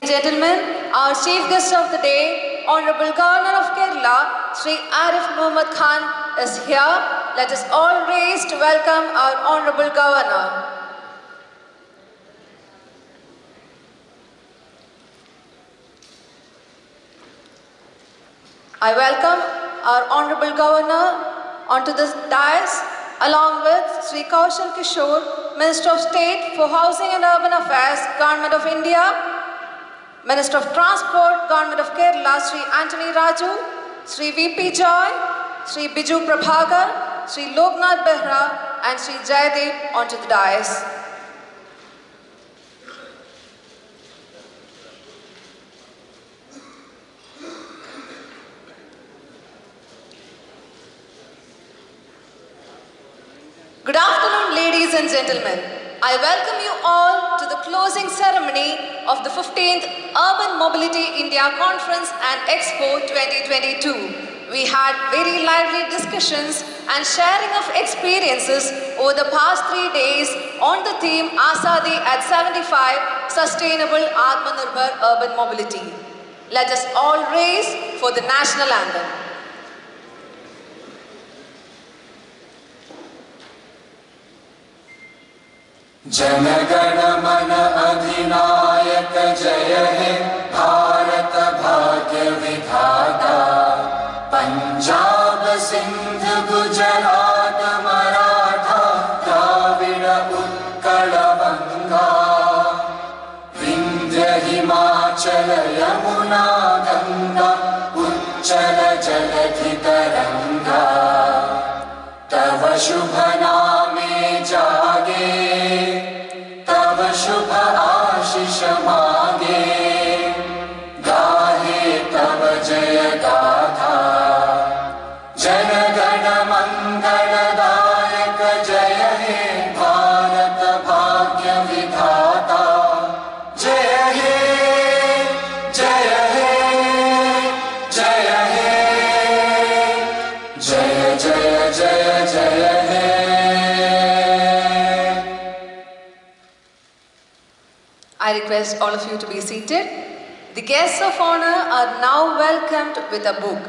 Gentlemen, our chief guest of the day, Hon'ble Governor of Kerala, Shri Arif Mohammed Khan is here. Let us all raise to welcome our Hon'ble Governor. I welcome our Hon'ble Governor onto this dais along with Shri Kaushal Kishore, Minister of State for Housing and Urban Affairs, Government of India, Minister of Transport, Government of Kerala, Shri Antony Raju, Shri VP Joy, Shri Biju Prabhakar, Shri Loknath Behra and Shri Jaydeep onto the dais. Good afternoon, ladies and gentlemen. I welcome you all to the closing ceremony of the 15th Urban Mobility India Conference and Expo 2022. We had very lively discussions and sharing of experiences over the past 3 days on the theme Asadi at 75, Sustainable Atmanirbhar Urban Mobility. Let us all raise for the national anthem. जनगण मन अधिनायक जय हे भारत भाग्य विधाता पंजाब सिंध गुजरात मराठा द्राविड़ उत्कल बंगा विंध्य हिमाचल यमुना गंगा उच्चल जलधि तरंगा तव शुभ नामे जागे शुभ आशीष मांगे गाहे तब जय गाथा जनगण मंगलदायक जय हे भारत भाग्य विधाता जय हे जय हे जय हे जय जय जय जय हे. I request all of you to be seated. The guests of honor are now welcomed with a book.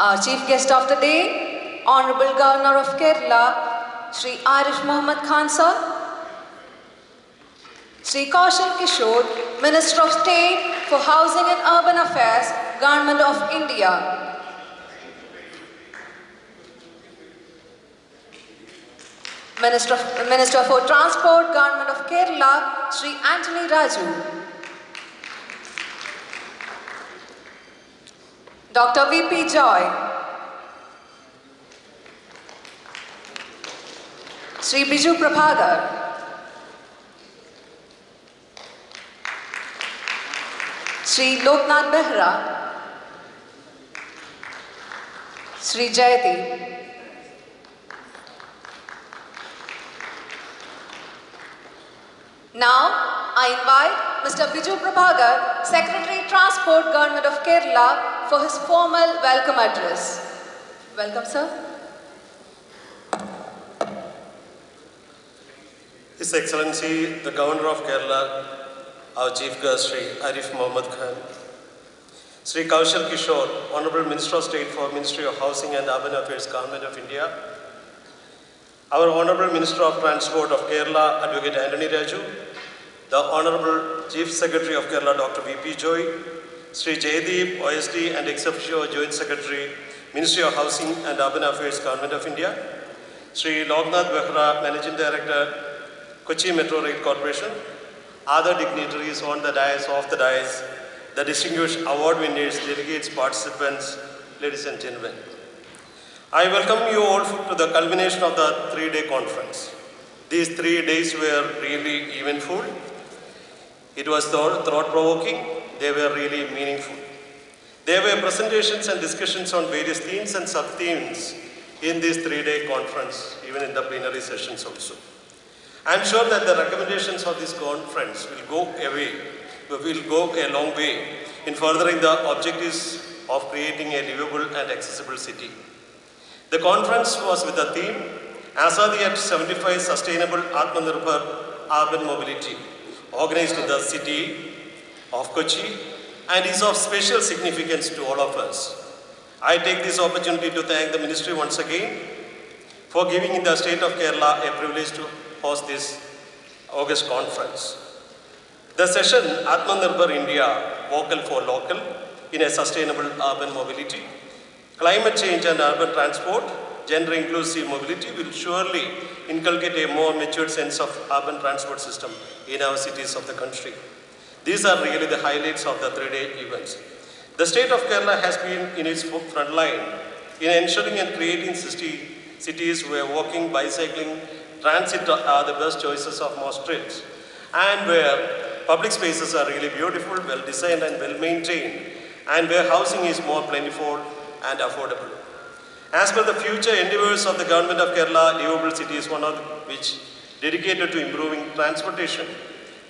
Our chief guest of the day, Hon'ble Governor of Kerala, Shri Arif Mohammed Khan sir, Shri Kaushal Kishore, Minister of State for Housing and Urban Affairs, Government of India, Minister for Transport, Government of Kerala, Shri Antony Raju, Dr. VP Joy, Shri Biju Prabhakar, Shri Loknath Behra, Shri Jaydeep. Now, I invite Mr. Biju Prabhakar, Secretary Transport, Government of Kerala, for his formal welcome address. Welcome, sir. His Excellency, the Governor of Kerala, our Chief Guest, Shri Arif Mohammed Khan, Shri Kaushal Kishore, Hon'ble Minister of State for Ministry of Housing and Urban Affairs, Government of India, our Hon'ble Minister of Transport of Kerala, Advocate Antony Raju, the Honorable Chief Secretary of Kerala, Dr. VP Joy, Shri Jaydeep, OSD and ex officio Joint Secretary, Ministry of Housing and Urban Affairs, Government of India, Shri Loknath Behra, Managing Director, Kochi Metro Rail Corporation, other dignitaries on the dais, off the dais, the distinguished award winners, delegates, participants, ladies and gentlemen. I welcome you all to the culmination of the 3-day conference. These 3 days were really eventful. It was thought-provoking. They were really meaningful. There were presentations and discussions on various themes and sub-themes in this 3-day conference, even in the plenary sessions also. I am sure that the recommendations of this conference will go a long way in furthering the objectives of creating a livable and accessible city. The conference was with the theme Azadi at 75 Sustainable Atmanirbhar Urban Mobility, organized in the city of Kochi, and is of special significance to all of us. I take this opportunity to thank the Ministry once again for giving the state of Kerala a privilege to host this August conference. The session Atmanirbhar India, Vocal for Local in a Sustainable Urban Mobility, Climate Change and Urban Transport, Gender Inclusive Mobility will surely inculcate a more mature sense of urban transport system in our cities of the country. These are really the highlights of the three-day events. The state of Kerala has been in its front line in ensuring and creating cities where walking, bicycling, transit are the best choices of most trips, and where public spaces are really beautiful, well designed and well maintained, and where housing is more plentiful and affordable. As per the future endeavors of the Government of Kerala, livable city is one of which dedicated to improving transportation,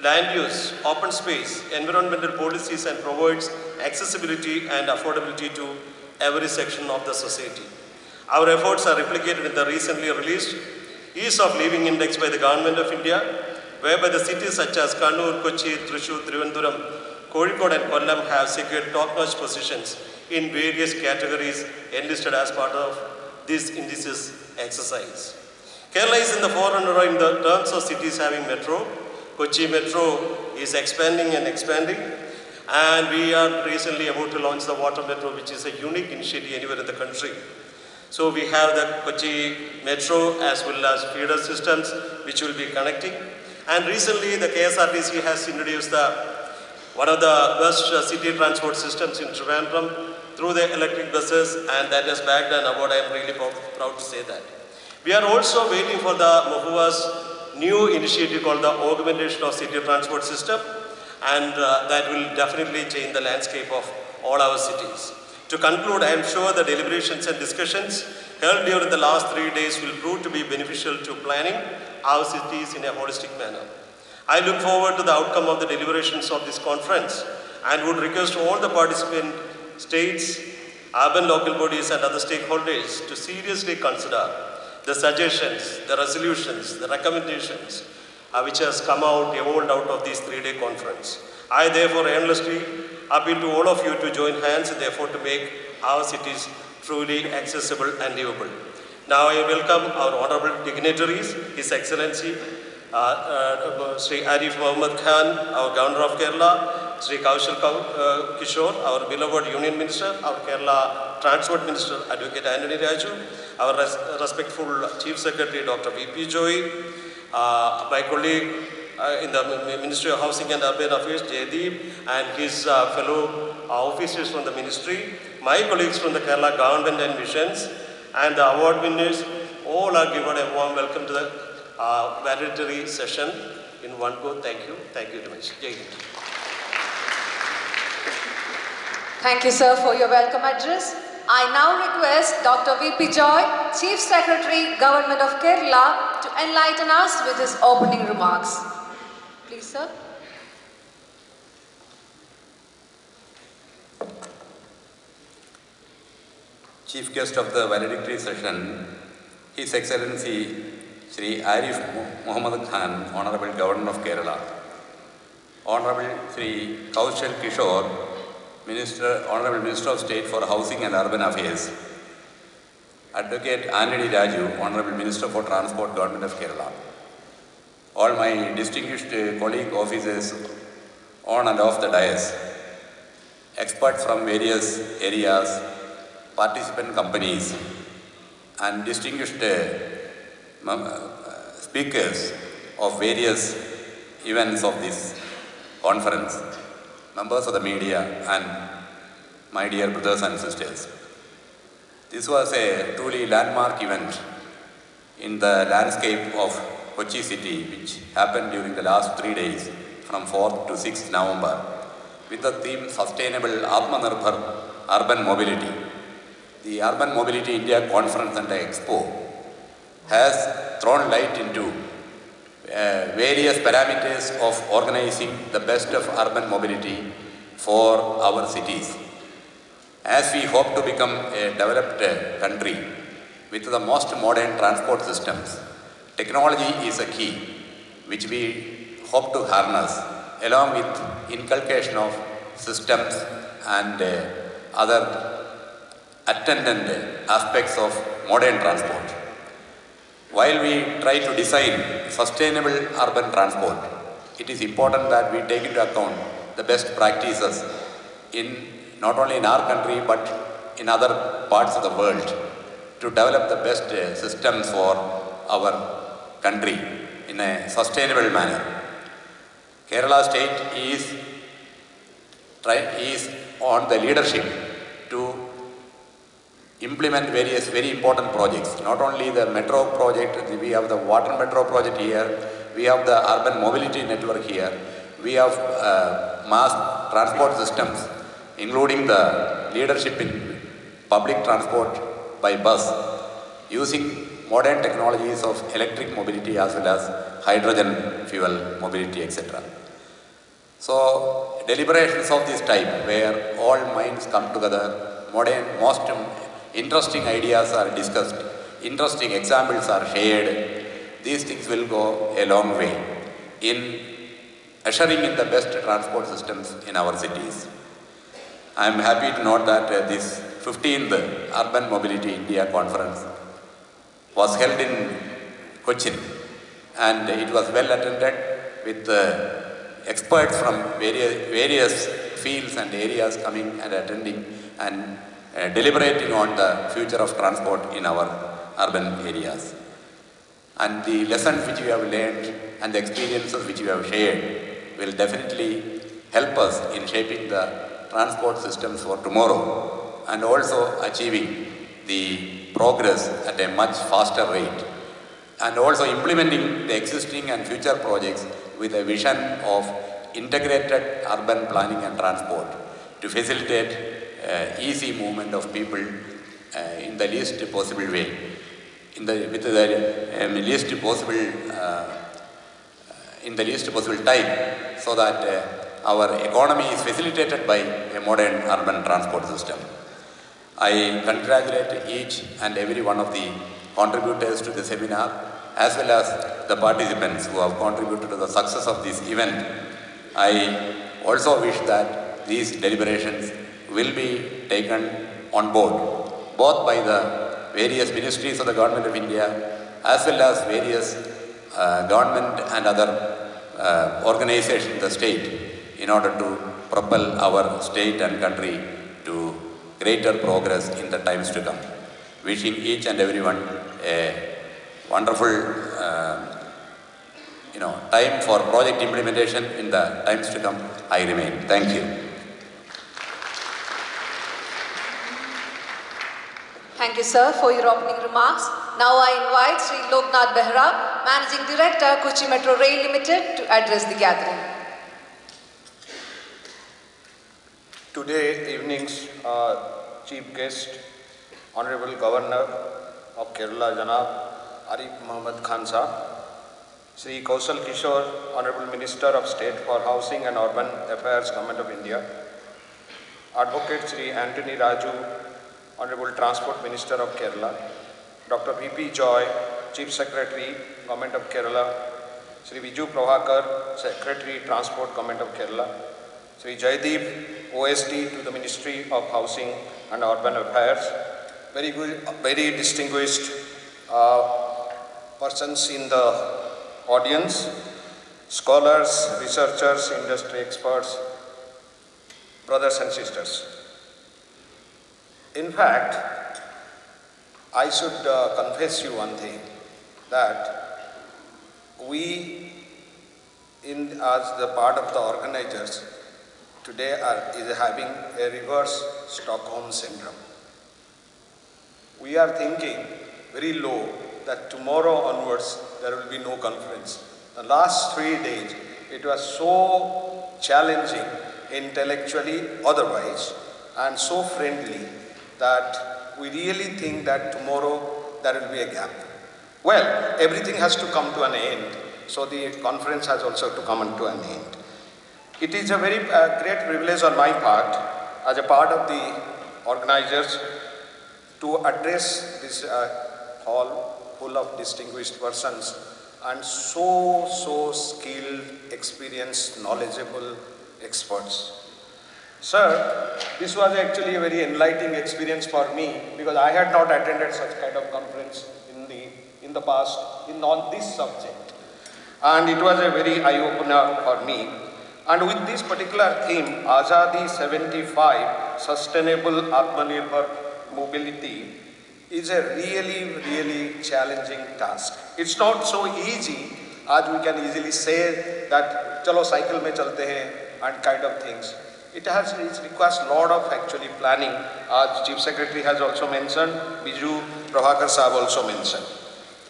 land use, open space, environmental policies, and provides accessibility and affordability to every section of the society. Our efforts are replicated in the recently released Ease of Living Index by the Government of India, whereby the cities such as Kannur, Kochi, Thrissur, Trivandrum, Kozhikode and Kollam have secured top-notch positions in various categories enlisted as part of this indices exercise. Kerala is in the forerunner in the terms of cities having metro. Kochi Metro is expanding, and we are recently about to launch the Water Metro, which is a unique initiative anywhere in the country. So we have the Kochi Metro as well as feeder systems which will be connecting. And recently the KSRTC has introduced one of the best city transport systems in Trivandrum through the electric buses, and that has bagged an award. I am really proud to say that. We are also waiting for the MOHUA's new initiative called the Augmentation of City Transport System, and that will definitely change the landscape of all our cities. To conclude, I am sure the deliberations and discussions held during the last 3 days will prove to be beneficial to planning our cities in a holistic manner. I look forward to the outcome of the deliberations of this conference and would request all the participant states, urban local bodies and other stakeholders to seriously consider the suggestions, the resolutions, the recommendations which has evolved out of this 3-day conference. I therefore earnestly appeal to all of you to join hands in the effort to make our cities truly accessible and livable. Now I welcome our honorable dignitaries, His Excellency Shri Arif Mohammed Khan, our Governor of Kerala, Shri Kishore, our beloved Union Minister, our Kerala Transport Minister, Advocate Anthony Raju, our respectful Chief Secretary, Dr. V.P. Joy, my colleague in the Ministry of Housing and Urban Affairs, Jaydeep, and his fellow officers from the Ministry, my colleagues from the Kerala Government and Missions, and the award winners, all are given a warm welcome to the valedictory session in one go. Thank you. Thank you very much. Jaydeep. Thank you, sir, for your welcome address. I now request Dr. V.P. Joy, Chief Secretary, Government of Kerala, to enlighten us with his opening remarks. Please, sir. Chief guest of the valedictory session, His Excellency Shri Arif Mohammed Khan, Honorable Governor of Kerala, Honorable Shri Kishore, Honorable Minister of State for Housing and Urban Affairs, Advocate Anthony Raju, Honorable Minister for Transport, Government of Kerala, all my distinguished colleague officers on and off the dais, experts from various areas, participant companies, and distinguished speakers of various events of this conference, members of the media, and my dear brothers and sisters. This was a truly landmark event in the landscape of Kochi city, which happened during the last 3 days, from 4th to 6th November, with the theme Sustainable Atmanirbhar Urban Mobility. The Urban Mobility India Conference and Expo has thrown light into various parameters of organizing the best of urban mobility for our cities. As we hope to become a developed country, with the most modern transport systems. Technology is a key which we hope to harness along with inculcation of systems and other attendant aspects of modern transport. While we try to design sustainable urban transport, it is important that we take into account the best practices not only in our country but in other parts of the world to develop the best systems for our country in a sustainable manner. Kerala state is on the leadership to implement various very important projects. Not only the metro project, we have the water metro project here, we have the urban mobility network here, we have mass transport systems, including the leadership in public transport by bus, using modern technologies of electric mobility as well as hydrogen fuel mobility, etc. So, deliberations of this type, where all minds come together, most interesting ideas are discussed, interesting examples are shared, these things will go a long way in ushering in the best transport systems in our cities. I am happy to note that this 15th Urban Mobility India Conference was held in Cochin, and it was well attended with experts from various fields and areas coming and attending and deliberating on the future of transport in our urban areas. And the lessons which we have learned and the experiences which we have shared will definitely help us in shaping the transport systems for tomorrow and also achieving the progress at a much faster rate, and also implementing the existing and future projects with a vision of integrated urban planning and transport to facilitate easy movement of people in the least possible way, in the least possible time, so that our economy is facilitated by a modern urban transport system. I congratulate each and every one of the contributors to the seminar, as well as the participants who have contributed to the success of this event. I also wish that these deliberations will be taken on board, both by the various ministries of the Government of India, as well as various government and other organizations in the state, in order to propel our state and country to greater progress in the times to come. Wishing each and everyone a wonderful time for project implementation in the times to come. I remain. Thank you. Thank you, sir, for your opening remarks. Now I invite Shri Loknath Behra, Managing Director, Kochi Metro Rail Limited, to address the gathering. Today evening's chief guest, Hon'ble Governor of Kerala, Janab Arif Mohammed Khan Sahab, Shri Kaushal Kishore, Hon'ble Minister of State for Housing and Urban Affairs, Government of India, Advocate Shri Anthony Raju, Hon'ble Transport Minister of Kerala, Dr. V.P. Joy, Chief Secretary, Government of Kerala, Shri Viju Prabhakar, Secretary, Transport, Government of Kerala, Shri Jaideep, OSD to the Ministry of Housing and Urban Affairs, very distinguished persons in the audience, scholars, researchers, industry experts, brothers and sisters. In fact, I should confess you one thing, that we, as the part of the organizers, today is having a reverse Stockholm syndrome. We are thinking very low that tomorrow onwards there will be no conference. The last 3 days, it was so challenging intellectually, otherwise, and so friendly that we really think that tomorrow there will be a gap. Well, everything has to come to an end, so the conference has also to come to an end. It is a very great privilege on my part, as a part of the organizers, to address this hall full of distinguished persons and so skilled, experienced, knowledgeable experts. Sir, this was actually a very enlightening experience for me because I had not attended such kind of conference in the past on this subject. And it was a very eye-opener for me. And with this particular theme, Azadi 75, Sustainable Atmanirbhar Mobility, is a really challenging task. It's not so easy as we can easily say that chalo cycle mein chalte hain and kind of things. It requires a lot of actually planning, as Chief Secretary has also mentioned, Biju Prabhakar Sahab also mentioned.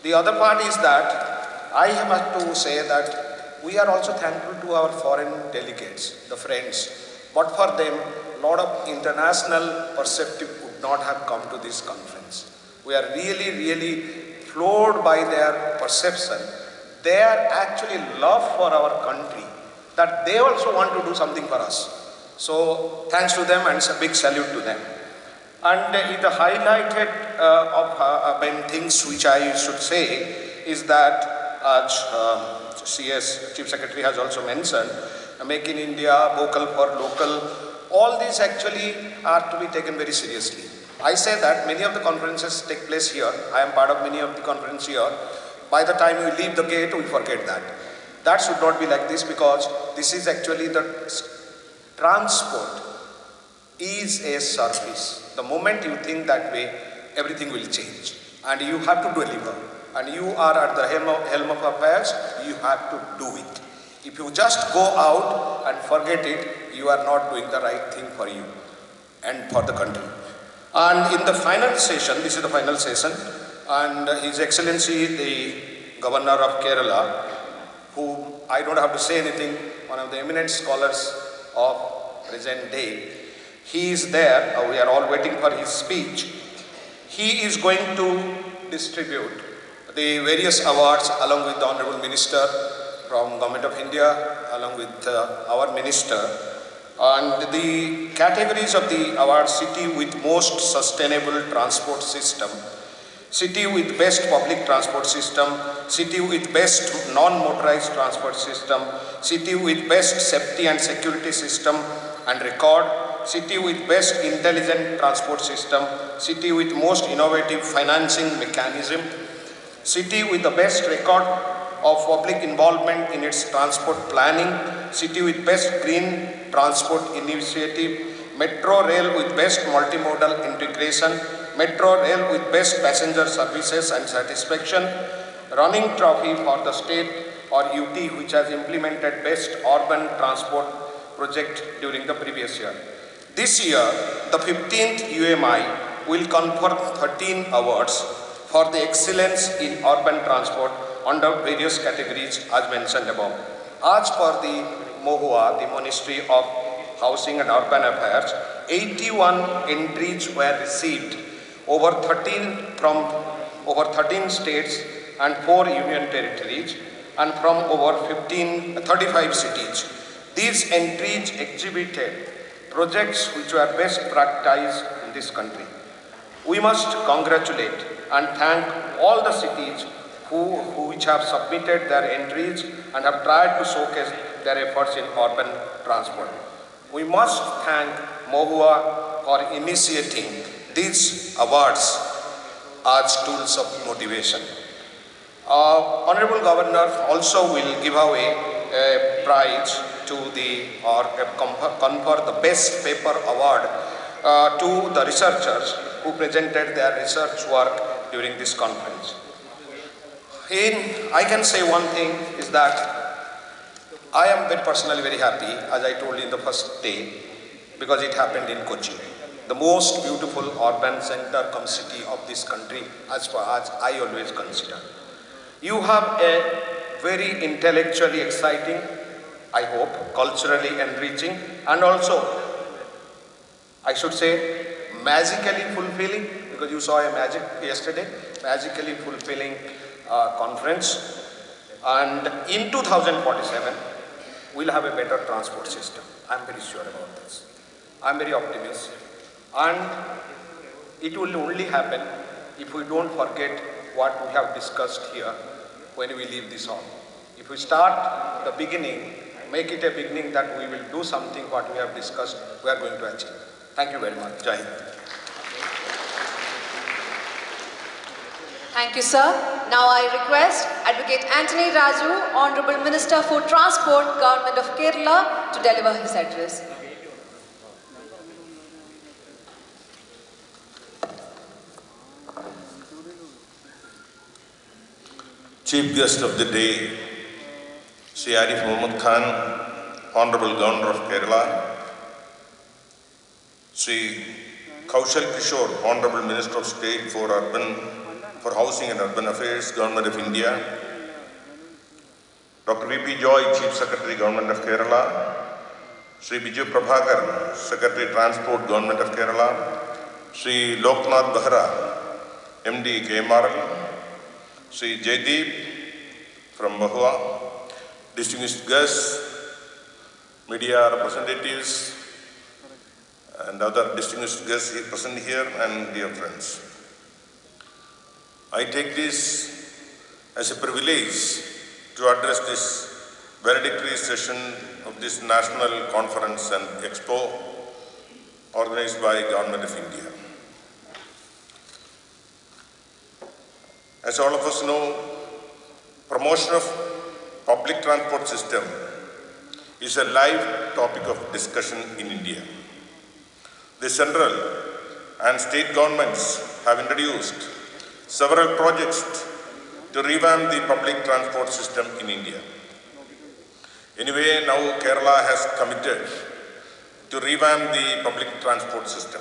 The other part is that I have to say that we are also thankful to our foreign delegates, the friends. But for them, a lot of international perspective would not have come to this conference. We are really floored by their perception, their actually love for our country, that they also want to do something for us. So thanks to them and a big salute to them. And it highlighted of things which I should say is that CS Chief Secretary has also mentioned, Make in India, vocal for local, all these actually are to be taken very seriously. I say that many of the conferences take place here. I am part of many of the conferences here. By the time we leave the gate, we forget that. That should not be like this because this is actually the transport is a service. The moment you think that way, everything will change. And you have to deliver. And you are at the helm of affairs, you have to do it. If you just go out and forget it, you are not doing the right thing for you and for the country. And in the final session, this is the final session, and His Excellency the Governor of Kerala, who I don't have to say anything, one of the eminent scholars of present day, he is there. We are all waiting for his speech. He is going to distribute the various awards along with the Honorable Minister from Government of India, along with our Minister. And the categories of the award: city with most sustainable transport system, city with best public transport system, city with best non-motorized transport system, city with best safety and security system and record, city with best intelligent transport system, city with most innovative financing mechanism, city with the best record of public involvement in its transport planning, city with best green transport initiative, metro rail with best multimodal integration, metro rail with best passenger services and satisfaction, running trophy for the state or UT which has implemented best urban transport project during the previous year. This year, the 15th UMI will confer 13 awards for the excellence in urban transport under various categories as mentioned above. As per the MOHUA, the Ministry of Housing and Urban Affairs, 81 entries were received from over 13 states and 4 union territories and from over 35 cities. These entries exhibited projects which were best practiced in this country. We must congratulate and thank all the cities which have submitted their entries and have tried to showcase their efforts in urban transport. We must thank MOHUA for initiating these awards as tools of motivation. Honorable Governor also will give away a prize to confer the Best Paper Award to the researchers who presented their research work during this conference. I can say one thing is that I am personally very happy, as I told you in the first day, because it happened in Kochi, the most beautiful urban center cum city of this country, as far as I always consider. You have a very intellectually exciting, I hope, culturally enriching, and also, I should say, magically fulfilling, because you saw a magic yesterday, magically fulfilling conference. And in 2047, we'll have a better transport system. I'm very sure about this. I'm very optimistic. And it will only happen if we don't forget what we have discussed here when we leave this hall. If we start the beginning, make it a beginning that we will do something what we have discussed, we are going to achieve. Thank you very much. Jai Hind. Thank you, sir. Now I request Advocate Anthony Raju, Honorable Minister for Transport, Government of Kerala, to deliver his address. Chief Guest of the Day, Shri Arif Mohammed Khan, Hon'ble Governor of Kerala, Shri Kaushal Kishore, Hon'ble Minister of State for Housing and Urban Affairs, Government of India, Dr. V.P. Joy, Chief Secretary, Government of Kerala, Shri Biju Prabhakar, Secretary, Transport, Government of Kerala, Shri Loknath Behra, MD, KMRL, Shri Jaideep from Mahua, distinguished guests, media representatives, and other distinguished guests present here, and dear friends. I take this as a privilege to address this valedictory session of this national conference and expo organized by Government of India. As all of us know, promotion of public transport system is a live topic of discussion in India. The central and state governments have introduced several projects to revamp the public transport system in India. Anyway, now Kerala has committed to revamp the public transport system.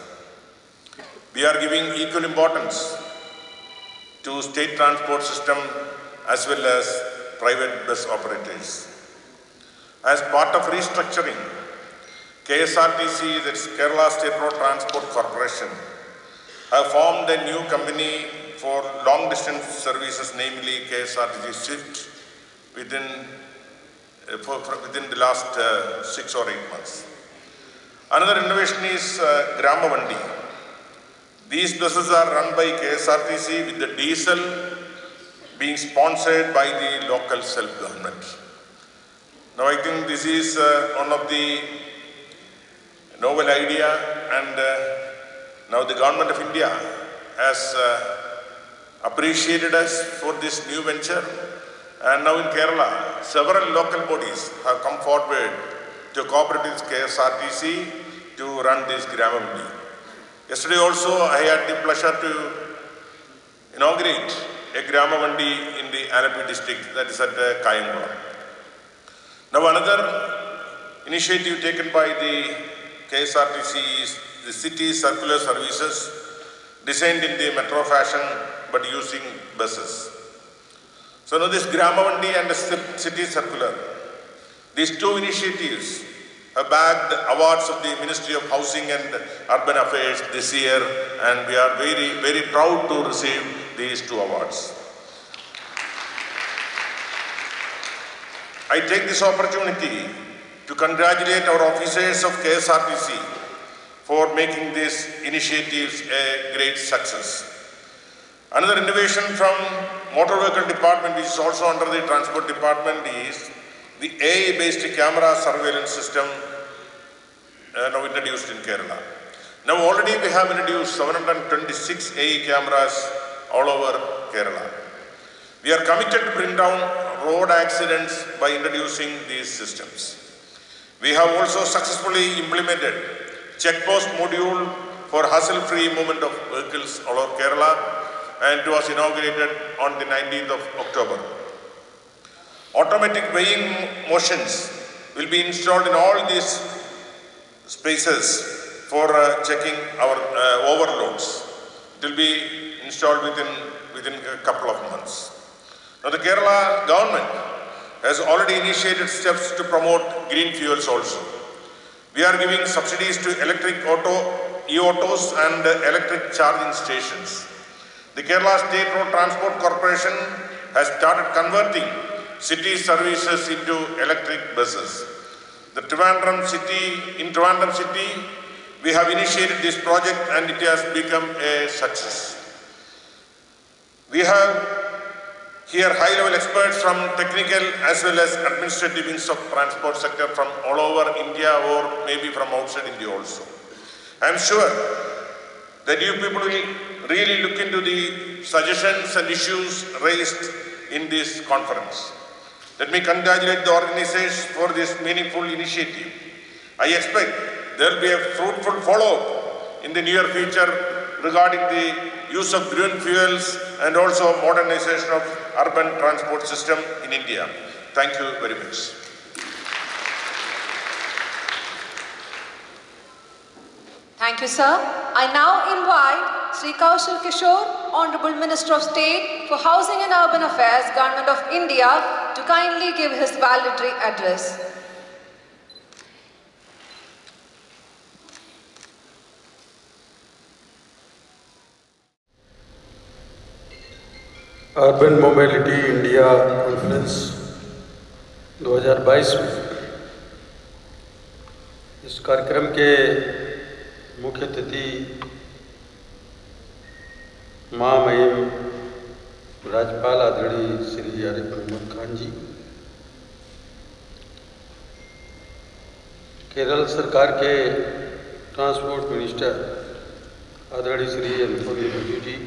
We are giving equal importance to state transport system as well as private bus operators. As part of restructuring, KSRTC, that's Kerala State Road Transport Corporation, have formed a new company for long distance services, namely KSRTC Swift, within the last 6 or 8 months. Another innovation is Gramavandi. These buses are run by KSRTC with the diesel being sponsored by the local self-government. Now I think this is one of the novel idea, and now the Government of India has appreciated us for this new venture, and now in Kerala, several local bodies have come forward to cooperate with KSRTC to run this Gramavandi. Yesterday also I had the pleasure to inaugurate a Gramavandi in the Alapi district, that is at Kayangulam. Now another initiative taken by the KSRTC is the city circular services designed in the metro fashion but using buses. So now this Gramavandi and the city circular, these two initiatives have bagged awards of the Ministry of Housing and Urban Affairs this year, and we are very, very proud to receive these two awards. I take this opportunity to congratulate our officers of KSRTC for making these initiatives a great success. Another innovation from Motor Vehicle Department, which is also under the Transport Department, is the AI-based camera surveillance system now introduced in Kerala. Now already we have introduced 726 AI cameras all over Kerala. We are committed to bring down road accidents by introducing these systems. We have also successfully implemented checkpost module for hassle-free movement of vehicles all over Kerala, and it was inaugurated on the 19th of October. Automatic weighing motions will be installed in all these spaces for checking our overloads. It will be installed within a couple of months. Now the Kerala government has already initiated steps to promote green fuels also. We are giving subsidies to electric e-autos and electric charging stations. The Kerala State Road Transport Corporation has started converting city services into electric buses. In Trivandrum city, we have initiated this project and it has become a success. We have here high-level experts from technical as well as administrative wings of transport sector from all over India or maybe from outside India also. I am sure that you people will really look into the suggestions and issues raised in this conference. Let me congratulate the organizers for this meaningful initiative. I expect there will be a fruitful follow-up in the near future regarding the use of green fuels and also modernization of urban transport system in India. Thank you very much. Thank you, sir. I now invite Shri Kaushal Kishore, Hon'ble Minister of State for Housing and Urban Affairs, Government of India, to kindly give his valedictory address. Urban mobility India conference 2022 में इस कार्यक्रम के मुख्य अतिथि महामहिम राज्यपाल आदरणीय श्री आरिफ मोहम्मद खान जी, केरल सरकार के ट्रांसपोर्ट मिनिस्टर आदरणीय श्री एंथोनी बजू जी,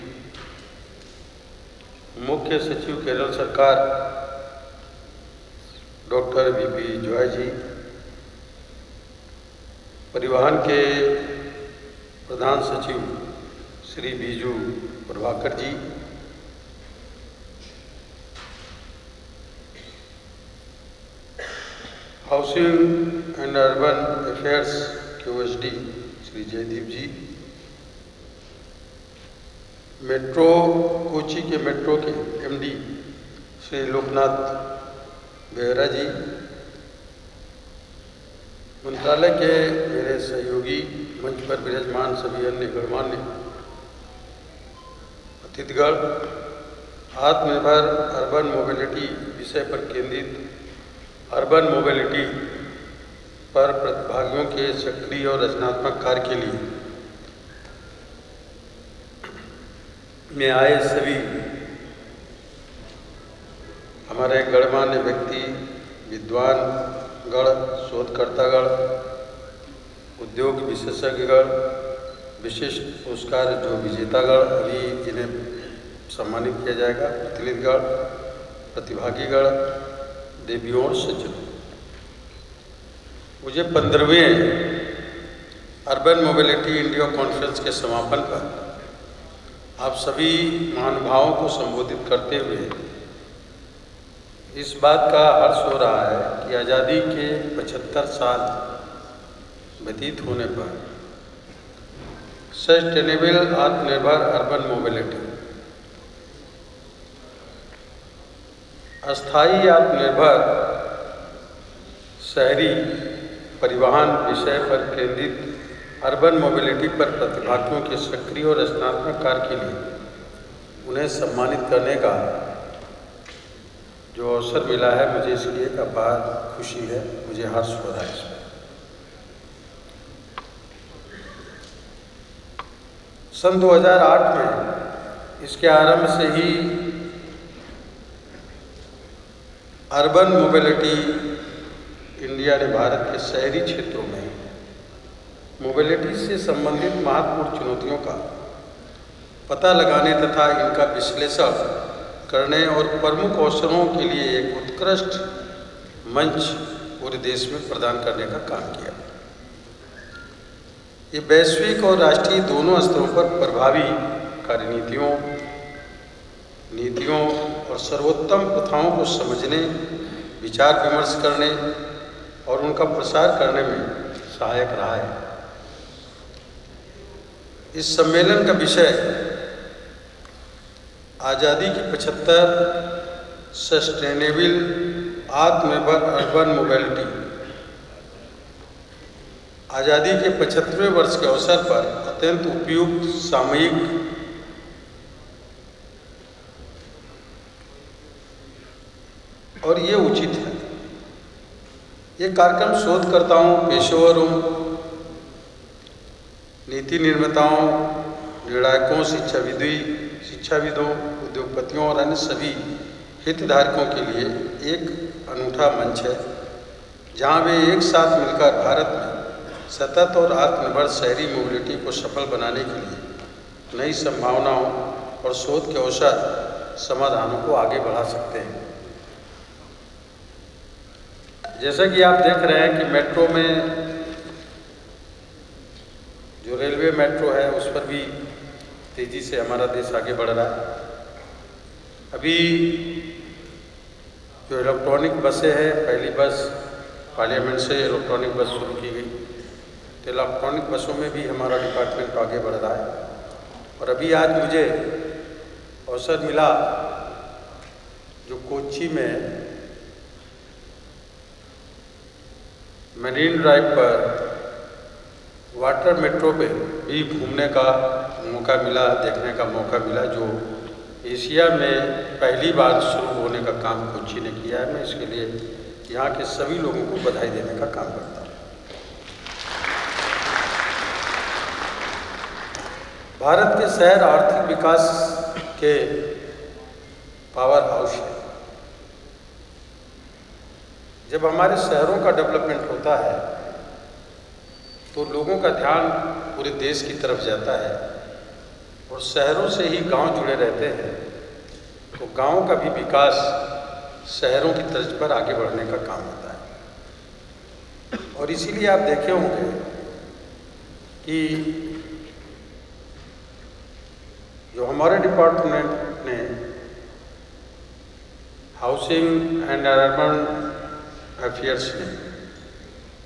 मुख्य सचिव केरल सरकार डॉक्टर वीपी जॉय जी, परिवहन के प्रधान सचिव Shri Biju Prabhakar ji, housing and urban affairs के ओएसडी श्री जयदीप जी, मेट्रो कोची के मेट्रो के एमडी श्री लोकनाथ बेहरा जी, मंत्रालय के मेरे सहयोगी, मंच पर विराजमान सभी अन्य गणमान्य अतिथिगण, आत्मनिर्भर अर्बन मोबिलिटी विषय पर केंद्रित अर्बन मोबिलिटी पर प्रतिभागियों के सक्रिय और रचनात्मक कार्य के लिए में आए सभी हमारे गणमान्य व्यक्ति, विद्वान गण, शोधकर्तागण, उद्योग विशेषज्ञगण, विशिष्ट पुरस्कार जो विजेतागण अभी जिन्हें सम्मानित किया जाएगा, प्रतिनिधिगण, प्रतिभागीगण, देवियों और सज्जनों, मुझे 15वें अर्बन मोबिलिटी इंडिया कॉन्फ्रेंस के समापन पर आप सभी महानुभावों को संबोधित करते हुए इस बात का हर्ष हो रहा है कि आज़ादी के 75 साल व्यतीत होने पर सस्टेनेबल आत्मनिर्भर अर्बन मोबिलिटी, अस्थायी आत्मनिर्भर शहरी परिवहन विषय पर केंद्रित अर्बन मोबिलिटी पर प्रतिभागियों के सक्रिय और रचनात्मक कार्य के लिए उन्हें सम्मानित करने का जो अवसर मिला है, मुझे इसकी एक अपार खुशी है, मुझे हर्ष हो रहा है इसमें। सन 2008 में इसके आरंभ से ही अर्बन मोबिलिटी इंडिया ने भारत के शहरी क्षेत्रों में मोबिलिटी से संबंधित महत्वपूर्ण चुनौतियों का पता लगाने तथा इनका विश्लेषण करने और प्रमुख अवसरों के लिए एक उत्कृष्ट मंच पूरे देश में प्रदान करने का काम किया। ये वैश्विक और राष्ट्रीय दोनों स्तरों पर प्रभावी कार्यनीतियों, नीतियों और सर्वोत्तम प्रथाओं को समझने, विचार विमर्श करने और उनका प्रसार करने में सहायक रहा है। इस सम्मेलन का विषय आज़ादी की 75 सस्टेनेबल आत्मनिर्भर अर्बन मोबिलिटी, आज़ादी के 75वें वर्ष के अवसर पर अत्यंत उपयुक्त, सामयिक और ये उचित है। ये कार्यक्रम शोधकर्ताओं, पेशेवरों, नीति निर्माताओं, निर्णायकों, शिक्षाविदों शिक्षाविदों, उद्योगपतियों और अन्य सभी हितधारकों के लिए एक अनूठा मंच है, जहां वे एक साथ मिलकर भारत में सतत और आत्मनिर्भर शहरी मोबिलिटी को सफल बनाने के लिए नई संभावनाओं और शोध के अवसर समाधानों को आगे बढ़ा सकते हैं। जैसा कि आप देख रहे हैं कि मेट्रो में जो रेलवे मेट्रो है उस पर भी तेजी से हमारा देश आगे बढ़ रहा है। अभी जो इलेक्ट्रॉनिक बसें हैं, पहली बस पार्लियामेंट से इलेक्ट्रॉनिक बस शुरू की गई, तो इलेक्ट्रॉनिक बसों में भी हमारा डिपार्टमेंट आगे बढ़ रहा है। और अभी आज मुझे अवसर मिला जो कोच्चि में मरीन ड्राइव पर वाटर मेट्रो पे भी घूमने का मौका मिला, देखने का मौका मिला, जो एशिया में पहली बार शुरू होने का काम कोच्चि ने किया है। मैं इसके लिए यहाँ के सभी लोगों को बधाई देने का काम करता हूँ। भारत के शहर आर्थिक विकास के पावर हाउस है। जब हमारे शहरों का डेवलपमेंट होता है तो लोगों का ध्यान पूरे देश की तरफ जाता है और शहरों से ही गांव जुड़े रहते हैं, तो गांवों का भी विकास शहरों की तर्ज पर आगे बढ़ने का काम होता है। और इसीलिए आप देखे होंगे कि जो हमारे डिपार्टमेंट ने हाउसिंग एंड अर्बन अफेयर्स ने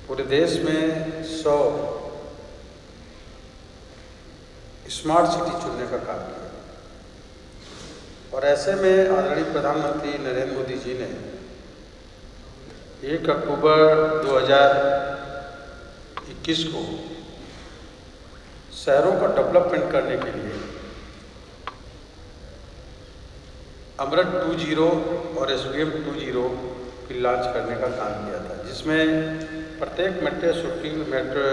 पूरे देश में 100 स्मार्ट सिटी चुनने का काम किया। और ऐसे में आदरणीय प्रधानमंत्री नरेंद्र मोदी जी ने 1 अक्टूबर 2021 को शहरों का डेवलपमेंट करने के लिए अमृत 2.0 और SBM 2.0 की लॉन्च करने का काम किया था, जिसमें प्रत्येक मेट्रो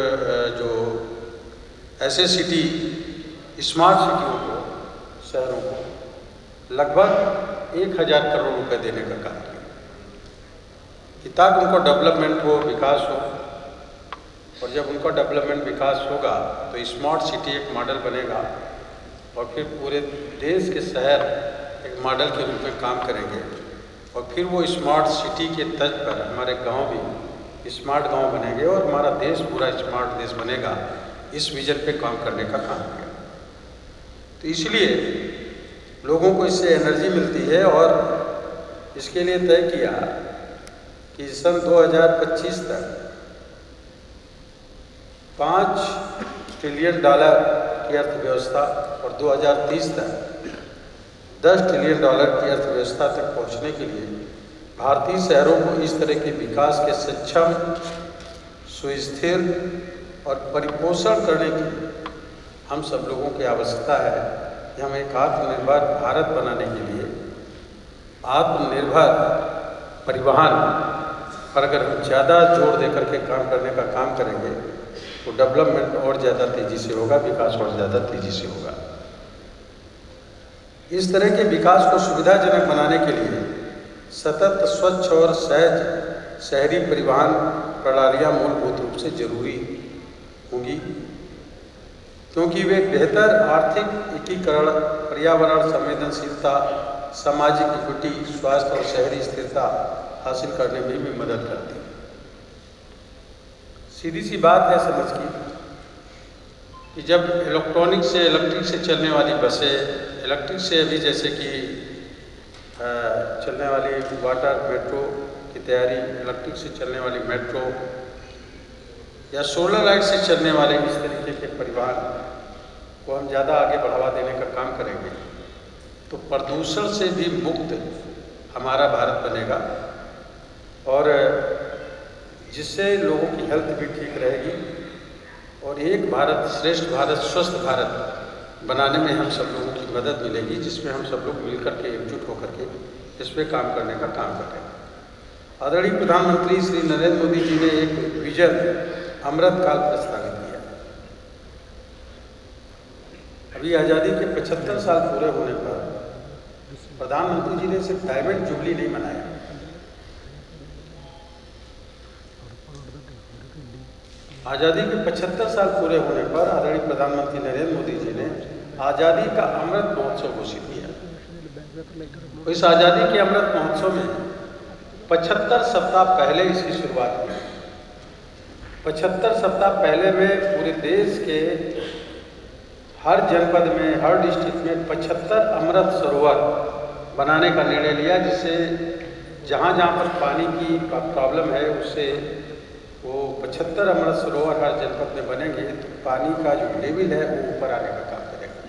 जो ऐसे सिटी स्मार्ट सिटियों को, शहरों को लगभग 1000 करोड़ रुपए देने का काम किया कि ताकि उनको डेवलपमेंट हो, विकास हो। और जब उनका डेवलपमेंट विकास होगा तो स्मार्ट सिटी एक मॉडल बनेगा और फिर पूरे देश के शहर एक मॉडल के रूप में काम करेंगे। और फिर वो स्मार्ट सिटी के तर्ज पर हमारे गांव भी स्मार्ट गांव बनेंगे और हमारा देश पूरा स्मार्ट देश बनेगा। इस विजन पे काम करने का काम किया। तो इसलिए लोगों को इससे एनर्जी मिलती है और इसके लिए तय किया कि सन 2025 तक $5 ट्रिलियन की अर्थव्यवस्था और 2030 तक $10 ट्रिलियन की अर्थव्यवस्था तक पहुंचने के लिए भारतीय शहरों को इस तरह के विकास के सक्षम, सुस्थिर और परिपोषण करने की हम सब लोगों की आवश्यकता है कि हम एक आत्मनिर्भर भारत बनाने के लिए आत्मनिर्भर परिवहन पर अगर हम ज़्यादा जोर देकर के काम करने का काम करेंगे तो डेवलपमेंट और ज़्यादा तेज़ी से होगा, विकास और ज़्यादा तेज़ी से होगा। इस तरह के विकास को सुविधाजनक बनाने के लिए सतत, स्वच्छ और सहज शहरी परिवहन प्रणालियाँ मूलभूत रूप से जरूरी होंगी, क्योंकि वे बेहतर आर्थिक एकीकरण, पर्यावरण संवेदनशीलता, सामाजिक इक्विटी, स्वास्थ्य और शहरी स्थिरता हासिल करने में भी मदद करती है। सीधी सी बात है समझ की कि जब इलेक्ट्रॉनिक से इलेक्ट्रिक से चलने वाली बसें, इलेक्ट्रिक से अभी जैसे कि चलने वाली वाटर मेट्रो की तैयारी, इलेक्ट्रिक से चलने वाली मेट्रो या सोलर लाइट से चलने वाले इस तरीके के परिवहन को हम ज़्यादा आगे बढ़ावा देने का काम करेंगे तो प्रदूषण से भी मुक्त हमारा भारत बनेगा और जिससे लोगों की हेल्थ भी ठीक रहेगी और एक भारत श्रेष्ठ भारत, स्वस्थ भारत बनाने में हम सब लोगों की मदद मिलेगी, जिसमें हम सब लोग मिलकर के एकजुट होकर के इस पर काम करने का काम करेंगे। आदरणीय प्रधानमंत्री श्री नरेंद्र मोदी जी ने एक विजन अमृत काल प्रस्तावित किया। अभी आज़ादी के 75 साल पूरे होने पर प्रधानमंत्री जी ने सिर्फ डायमंड जुबली नहीं मनाया, आज़ादी के 75 साल पूरे होने पर आदरणीय प्रधानमंत्री नरेंद्र मोदी जी ने आज़ादी का अमृत महोत्सव घोषित किया। तो इस आज़ादी के अमृत महोत्सव में 75 सप्ताह पहले इसकी शुरुआत की। 75 सप्ताह पहले में पूरे देश के हर जनपद में, हर डिस्ट्रिक्ट में 75 अमृत सरोवर बनाने का निर्णय लिया, जिससे जहाँ जहाँ पर पानी की प्रॉब्लम है उससे वो 75 अमृत सरोवर हर जनपद में बनेंगे तो पानी का जो लेवल है वो ऊपर आने का काम करेगा।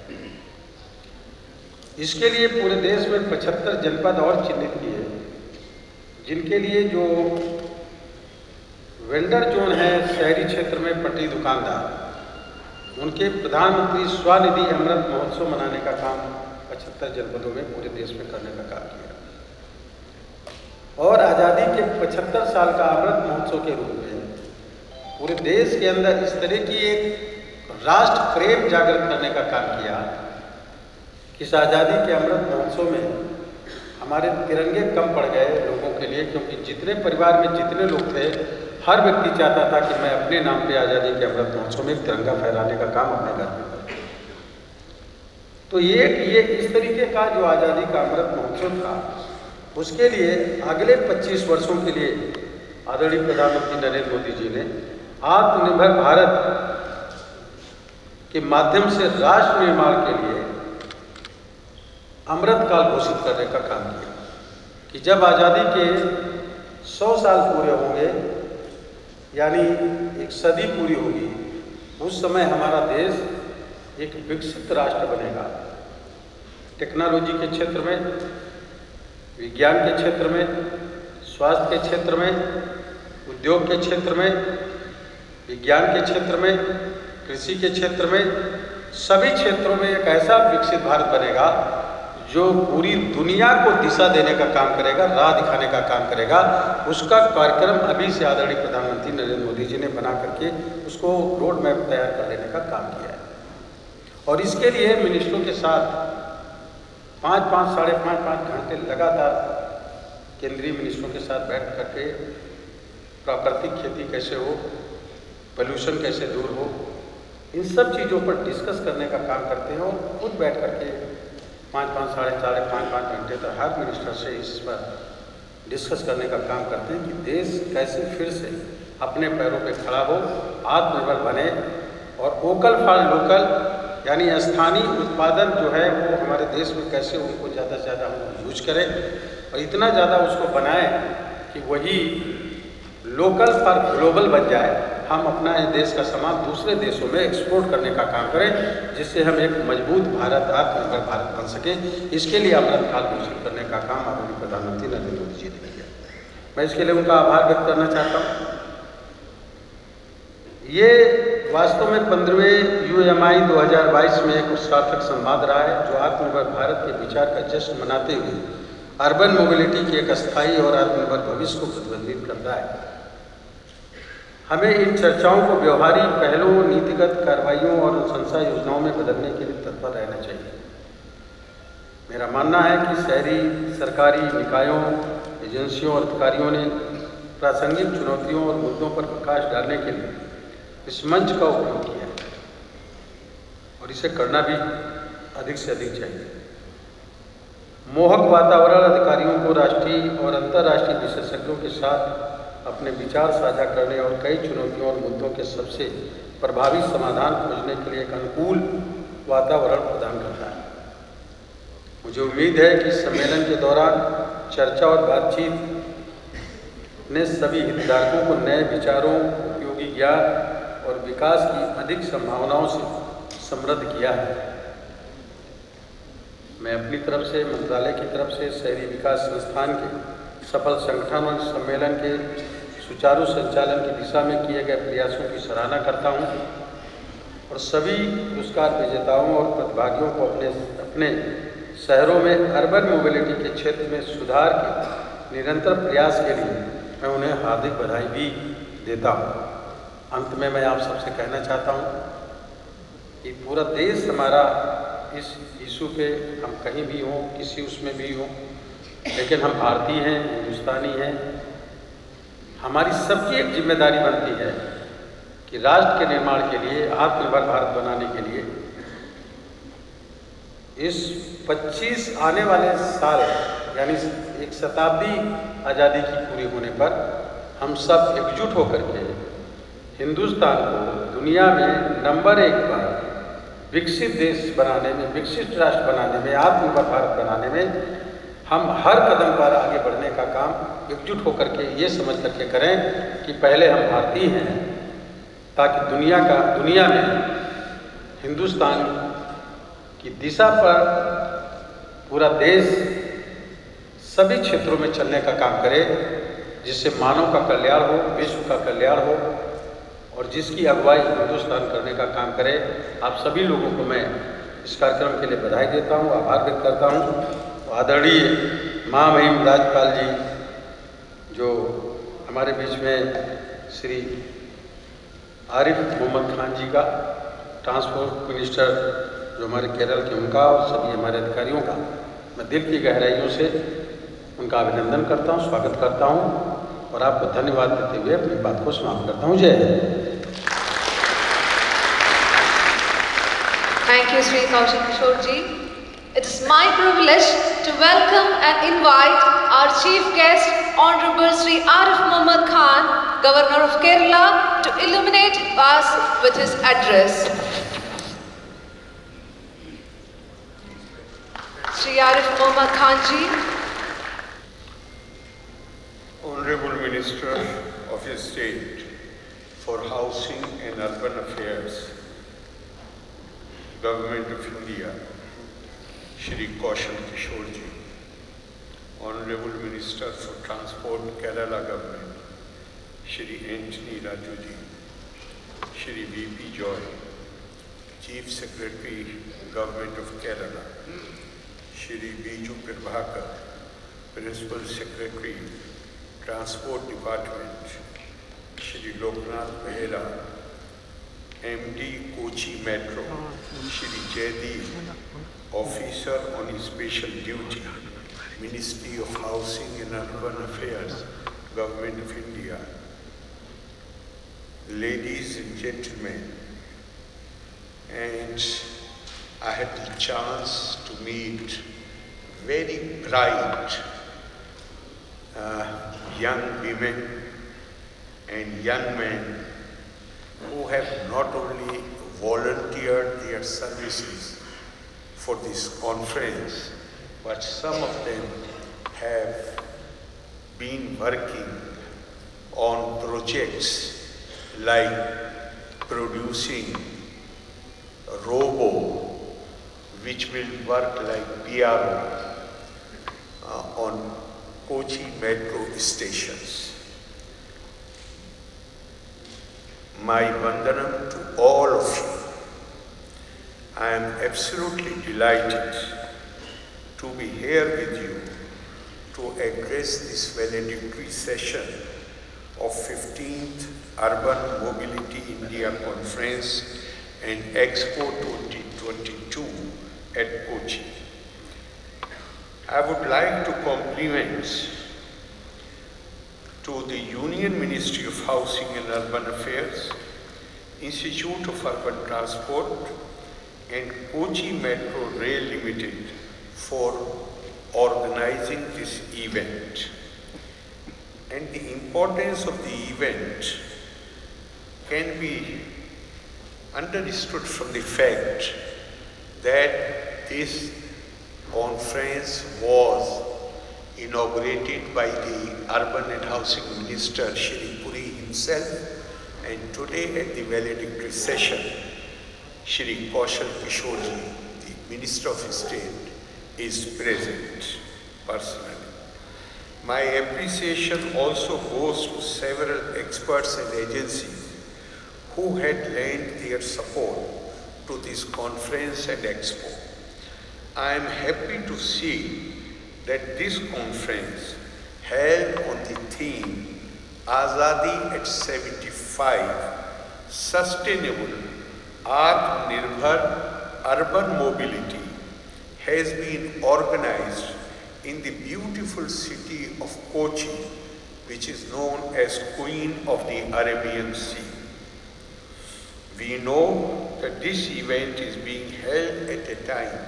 इसके लिए पूरे देश में 75 जनपद और चिन्हित किए, जिनके लिए जो वेंडर जोन है शहरी क्षेत्र में पट्टी दुकानदार, उनके प्रधानमंत्री स्वनिधि अमृत महोत्सव मनाने का काम 75 जनपदों में पूरे देश में करने का काम किया। और आज़ादी के 75 साल का अमृत महोत्सव के रूप में पूरे देश के अंदर इस तरह की एक राष्ट्र प्रेम जागृत करने का काम किया कि इस आज़ादी के अमृत महोत्सव में हमारे तिरंगे कम पड़ गए लोगों के लिए, क्योंकि जितने परिवार में जितने लोग थे हर व्यक्ति चाहता था कि मैं अपने नाम पे आज़ादी के अमृत महोत्सव में तिरंगा फहराने का काम अपने घर में करूं। तो ये इस तरीके का जो आज़ादी का अमृत महोत्सव था, उसके लिए अगले 25 वर्षों के लिए आदरणीय प्रधानमंत्री नरेंद्र मोदी जी ने आत्मनिर्भर भारत के माध्यम से राष्ट्र निर्माण के लिए अमृत काल घोषित करने का काम किया कि जब आज़ादी के 100 साल पूरे होंगे, यानी एक सदी पूरी होगी, उस समय हमारा देश एक विकसित राष्ट्र बनेगा। टेक्नोलॉजी के क्षेत्र में, विज्ञान के क्षेत्र में, स्वास्थ्य के क्षेत्र में, उद्योग के क्षेत्र में, विज्ञान के क्षेत्र में, कृषि के क्षेत्र में, सभी क्षेत्रों में एक ऐसा विकसित भारत बनेगा जो पूरी दुनिया को दिशा देने का काम करेगा, राह दिखाने का काम करेगा। उसका कार्यक्रम अभी से आदरणीय प्रधानमंत्री नरेंद्र मोदी जी ने बना करके उसको रोड मैप तैयार कर लेने का काम किया है। और इसके लिए मिनिस्टरों के साथ 5-5, साढ़े 5-5 घंटे लगातार केंद्रीय मिनिस्टरों के साथ बैठ करके प्राकृतिक खेती कैसे हो, पोल्यूशन कैसे दूर हो, इन सब चीज़ों पर डिस्कस करने का काम करते हैं। और खुद बैठ करके 5-5, साढ़े 5-5 घंटे तक हर मिनिस्टर से इस पर डिस्कस करने का काम करते हैं कि देश कैसे फिर से अपने पैरों पे खड़ा हो, आत्मनिर्भर बने और वोकल फॉर लोकल यानी स्थानीय उत्पादन जो है वो हमारे देश में कैसे उनको ज़्यादा से ज़्यादा हम यूज करें और इतना ज़्यादा उसको बनाएं कि वही लोकल फॉर ग्लोबल बन जाए। हम अपना इस देश का सामान दूसरे देशों में एक्सपोर्ट करने का काम करें, जिससे हम एक मजबूत भारत, आत्मनिर्भर भारत बन सके। इसके लिए अमृत काल घोषित करने का काम आदरणीय प्रधानमंत्री नरेंद्र मोदी जी ने किया। मैं इसके लिए उनका आभार व्यक्त करना चाहता हूँ। ये वास्तव में 15वें UMI 2022 में एक सार्थक संवाद रहा है, जो आत्मनिर्भर भारत के विचार का जश्न मनाते हुए अर्बन मोबिलिटी की एक अस्थायी और आत्मनिर्भर भविष्य को प्रतिबंधित करता है। हमें इन चर्चाओं को व्यवहारिक पहलों, नीतिगत कार्रवाइयों और अनुशंसा योजनाओं में बदलने के लिए तत्पर रहना चाहिए। मेरा मानना है कि शहरी सरकारी निकायों, एजेंसियों और अधिकारियों ने प्रासंगिक चुनौतियों और मुद्दों पर प्रकाश डालने के लिए इस मंच का उपयोग किया है और इसे करना भी अधिक से अधिक चाहिए। मोहक वातावरण अधिकारियों को राष्ट्रीय और अंतर्राष्ट्रीय विशेषज्ञों के साथ अपने विचार साझा करने और कई चुनौतियों और मुद्दों के सबसे प्रभावी समाधान खोजने के लिए एक अनुकूल वातावरण प्रदान करता है। मुझे उम्मीद है कि सम्मेलन के दौरान चर्चा और बातचीत ने सभी हितधारकों को नए विचारों, उपयोगी ज्ञान और विकास की अधिक संभावनाओं से समृद्ध किया है। मैं अपनी तरफ से, मंत्रालय की तरफ से शहरी विकास संस्थान के सफल संगठन और सम्मेलन के सुचारू संचालन की दिशा में किए गए प्रयासों की सराहना करता हूं और सभी पुरस्कार विजेताओं और प्रतिभागियों को अपने शहरों में अर्बन मोबिलिटी के क्षेत्र में सुधार के निरंतर प्रयास के लिए मैं उन्हें हार्दिक बधाई भी देता हूं। अंत में मैं आप सबसे कहना चाहता हूं कि पूरा देश हमारा इस इशू पे हम कहीं भी हों, किसी उसमें भी हों, लेकिन हम भारतीय हैं, हिंदुस्तानी हैं। हमारी सबकी एक जिम्मेदारी बनती है कि राष्ट्र के निर्माण के लिए, आत्मनिर्भर भारत बनाने के लिए इस 25 आने वाले साल यानी एक शताब्दी आज़ादी की पूरी होने पर हम सब एकजुट होकर के हिंदुस्तान को दुनिया में नंबर 1 पर विकसित देश बनाने में, विकसित राष्ट्र बनाने में, आत्मनिर्भर भारत बनाने में हम हर कदम पर आगे बढ़ने का काम एकजुट होकर के ये समझ करके करें कि पहले हम भारतीय हैं, ताकि दुनिया में हिंदुस्तान की दिशा पर पूरा देश सभी क्षेत्रों में चलने का काम करे, जिससे मानव का कल्याण हो, विश्व का कल्याण हो और जिसकी अगुवाई हिंदुस्तान करने का काम करे। आप सभी लोगों को मैं इस कार्यक्रम के लिए बधाई देता हूँ, आभार व्यक्त करता हूँ। आदरणीय महामहिम राज्यपाल जी जो हमारे बीच में श्री आरिफ मोहम्मद खान जी का, ट्रांसपोर्ट मिनिस्टर जो हमारे केरल के, उनका और सभी हमारे अधिकारियों का मैं दिल की गहराइयों से उनका अभिनंदन करता हूं, स्वागत करता हूं और आपको धन्यवाद देते हुए अपनी बात को समाप्त करता हूं। जय Hind. Thank you, Shri Kaushal Kishore ji. It is my privilege to welcome and invite our chief guest, Hon'ble Shri Arif Mohammed Khan, Governor of Kerala, to illuminate us with his address. Shri Arif Mohammed Khan ji. Honorable Minister of State for Housing and Urban Affairs, Government of India, Shri Kaushal Kishore ji, Honorable Minister for Transport, Kerala Government, Shri Anthony Raju ji, Shri V.P. Joy, Chief Secretary, Government of Kerala, Shri Biju Prabhakar, Principal Secretary, Transport Department, Shri Loknath Behera, MD Kochi Metro, Shri Jaydeep, Officer on Special Duty, Ministry of Housing and Urban Affairs, Government of India. Ladies and gentlemen, and I had the chance to meet very bright young women and young men who have not only volunteered their services for this conference, but some of them have been working on projects like producing a robo which will work like PRO on Kochi metro stations. My vandanam to all of you. I am absolutely delighted to be here with you to address this valedictory session of 15th Urban Mobility India Conference and Expo 2022 at Kochi. I would like to compliment to the Union Ministry of Housing and Urban Affairs, Institute of Urban Transport and Kochi Metro Rail Limited for organizing this event. And the importance of the event can be understood from the fact that this conference was inaugurated by the Urban and Housing Minister, Shri Puri himself, and today at the valedictory session, Shri Kaushal Kishore ji, the Minister of State, is present personally. My appreciation also goes to several experts and agencies who had lent their support to this conference and expo. I am happy to see that this conference held on the theme Azadi at 75, Sustainable Atmanirbhar Urban Mobility has been organized in the beautiful city of Kochi, which is known as Queen of the Arabian Sea. We know that this event is being held at a time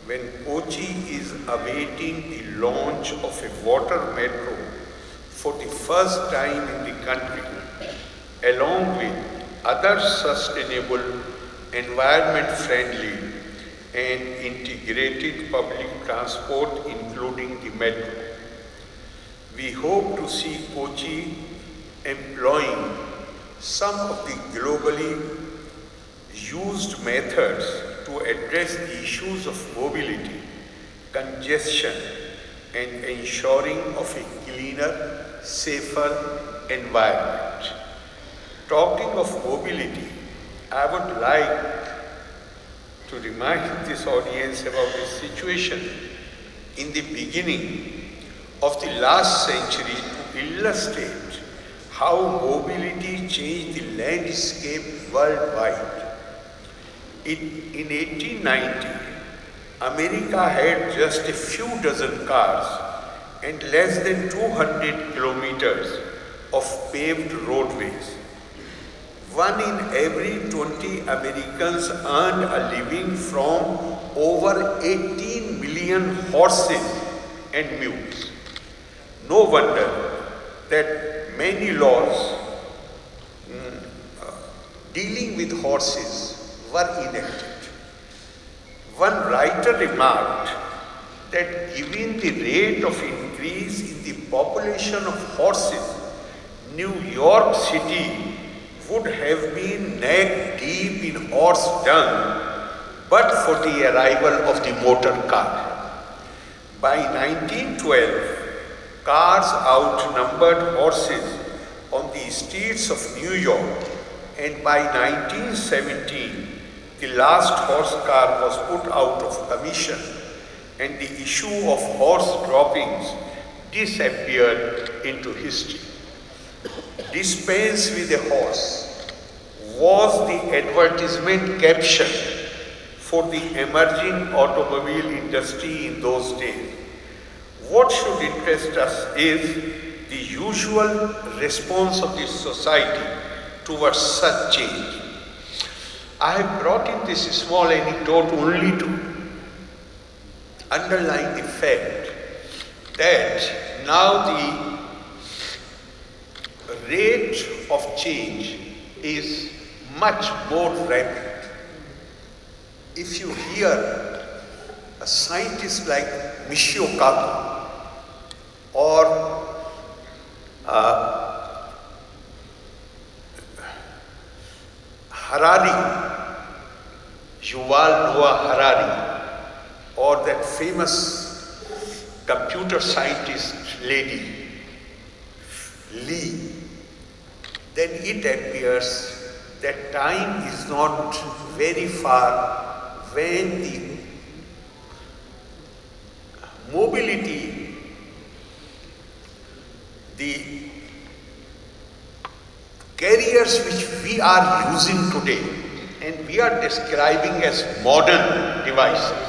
when Kochi is awaiting the launch of a water metro for the first time in the country, along with other sustainable, environment-friendly and integrated public transport, including the metro. We hope to see Kochi employing some of the globally used methods to address the issues of mobility, congestion, and ensuring of a cleaner, safer environment. Talking of mobility, I would like to remind this audience about the situation in the beginning of the last century to illustrate how mobility changed the landscape worldwide. In 1890, America had just a few dozen cars and less than 200 kilometers of paved roadways. 1 in every 20 Americans earned a living from over 18 million horses and mules. No wonder that many laws dealing with horses were enacted. One writer remarked that given the rate of increase in the population of horses, New York City would have been neck deep in horse dung but for the arrival of the motor car. By 1912, cars outnumbered horses on the streets of New York, and by 1917, the last horse car was put out of commission and the issue of horse droppings disappeared into history. Dispense with a horse was the advertisement caption for the emerging automobile industry in those days. What should interest us is the usual response of the society towards such change. I have brought in this small anecdote only to underline the fact that now the rate of change is much more rapid. If you hear a scientist like Michio Kaku or Harari, Yuval Noah Harari, or that famous computer scientist lady, Lee, then it appears that time is not very far when the mobility, the carriers which we are using today and we are describing as modern devices,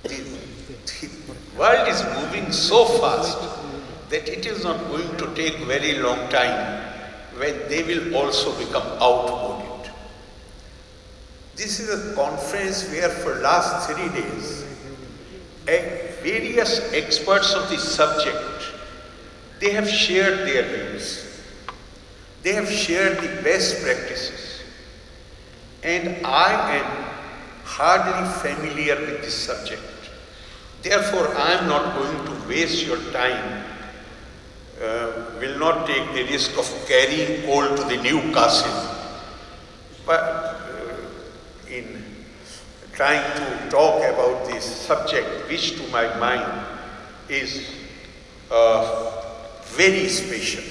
the world is moving so fast that it is not going to take very long time when they will also become outmoded. This is a conference where for last 3 days, various experts of the subject, they have shared their views. They have shared the best practices. And I am hardly familiar with this subject. Therefore, I am not going to waste your time, will not take the risk of carrying coal to the new castle. But in trying to talk about this subject, which to my mind is very special.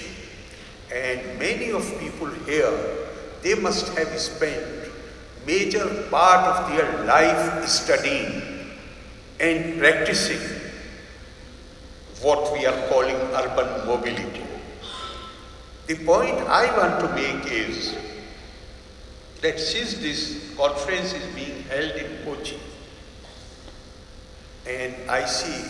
And many of people here, they must have spent major part of their life studying and practicing what we are calling urban mobility. The point I want to make is that since this conference is being held in Kochi, and I see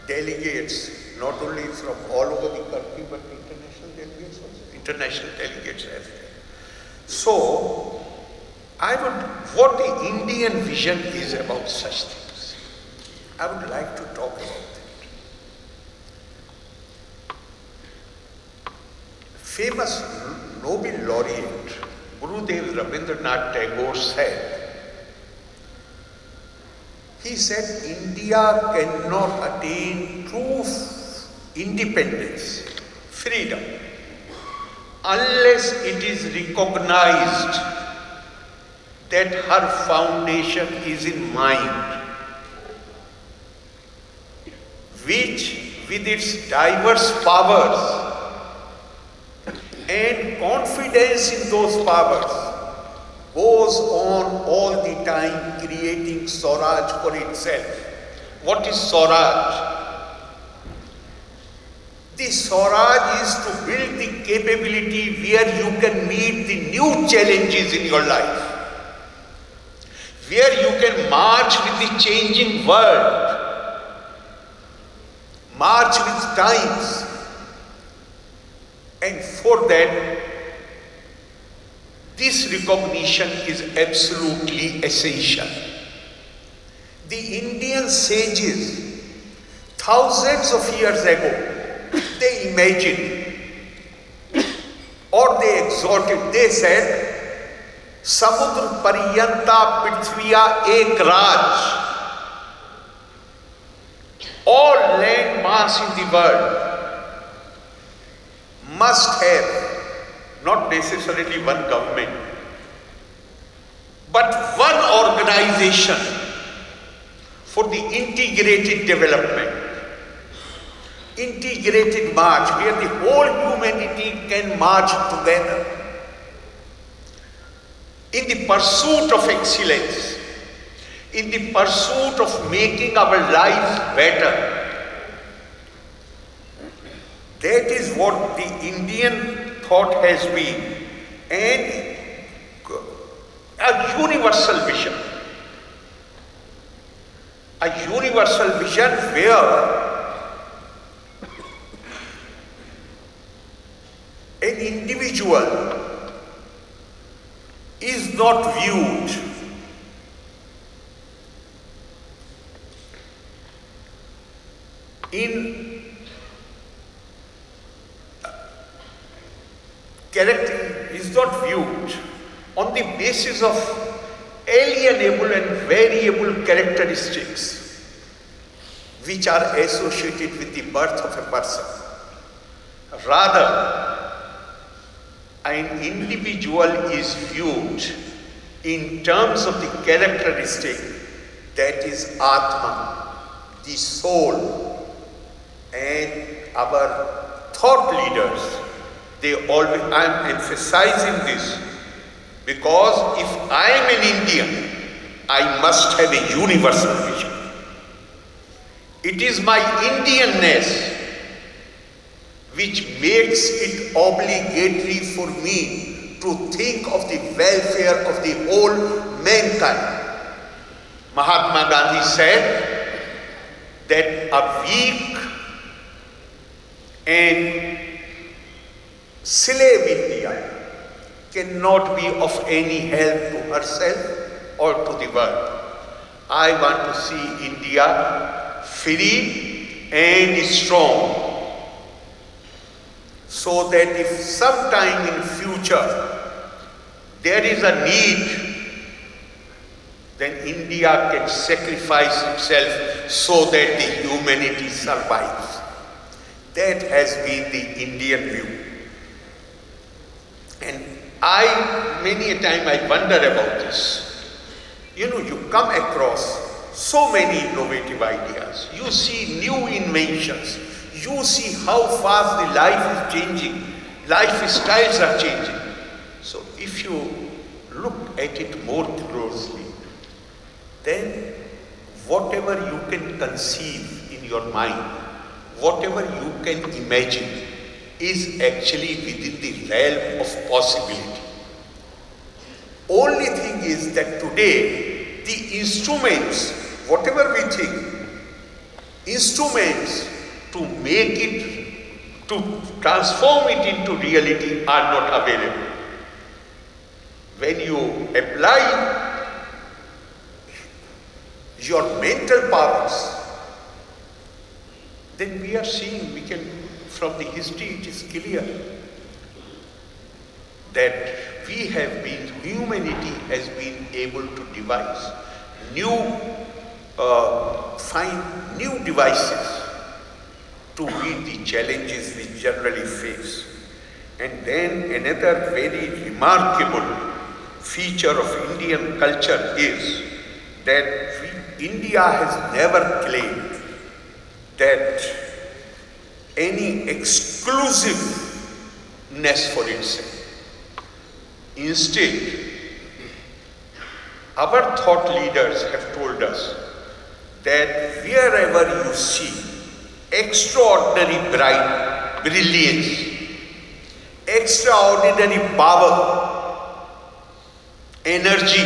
delegates not only from all over the country but international delegates also, international delegates as well. So, what the Indian vision is about such things, I would like to talk about it. Famous Nobel laureate Gurudev Rabindranath Tagore said, he said, India cannot attain true independence, freedom, unless it is recognized that her foundation is in mind, which with its diverse powers and confidence in those powers goes on all the time creating Swaraj for itself. What is Swaraj? The Swaraj is to build the capability where you can meet the new challenges in your life, where you can march with the changing world, march with times, and for that, this recognition is absolutely essential. The Indian sages, thousands of years ago, they imagined or they exhorted, they said, Samudra Paryanta Prithviya Ek Raj. All land mass in the world must have not necessarily one government, but one organization for the integrated development, integrated march, where the whole humanity can march together in the pursuit of excellence, in the pursuit of making our lives better. That is what the Indian thought has been, and a universal vision. A universal vision where an individual is not viewed in character, is not viewed on the basis of alienable and variable characteristics which are associated with the birth of a person. Rather, an individual is viewed in terms of the characteristic that is Atma, the soul, and our thought leaders. They always, I am emphasizing this because if I am an Indian, I must have a universal vision. It is my Indianness which makes it obligatory for me to think of the welfare of the whole mankind. Mahatma Gandhi said that a weak and slave India cannot be of any help to herself or to the world. I want to see India free and strong, so that if sometime in future there is a need, then India can sacrifice itself so that the humanity survives. That has been the Indian view. And many a time I wonder about this. You know, you come across so many innovative ideas. You see new inventions. You see how fast the life is changing. Lifestyles are changing. So if you look at it more closely, then whatever you can conceive in your mind, whatever you can imagine, is actually within the realm of possibility. Only thing is that today the instruments whatever we think, instruments to make it, to transform it into reality are not available. When you apply your mental powers, then we are seeing, we can, from the history it is clear that we have been, humanity has been able to devise new, find new devices to meet the challenges we generally face. And then another very remarkable feature of Indian culture is that India has never claimed that any exclusiveness for itself. Instead, our thought leaders have told us that wherever you see extraordinary brilliance, extraordinary power, energy,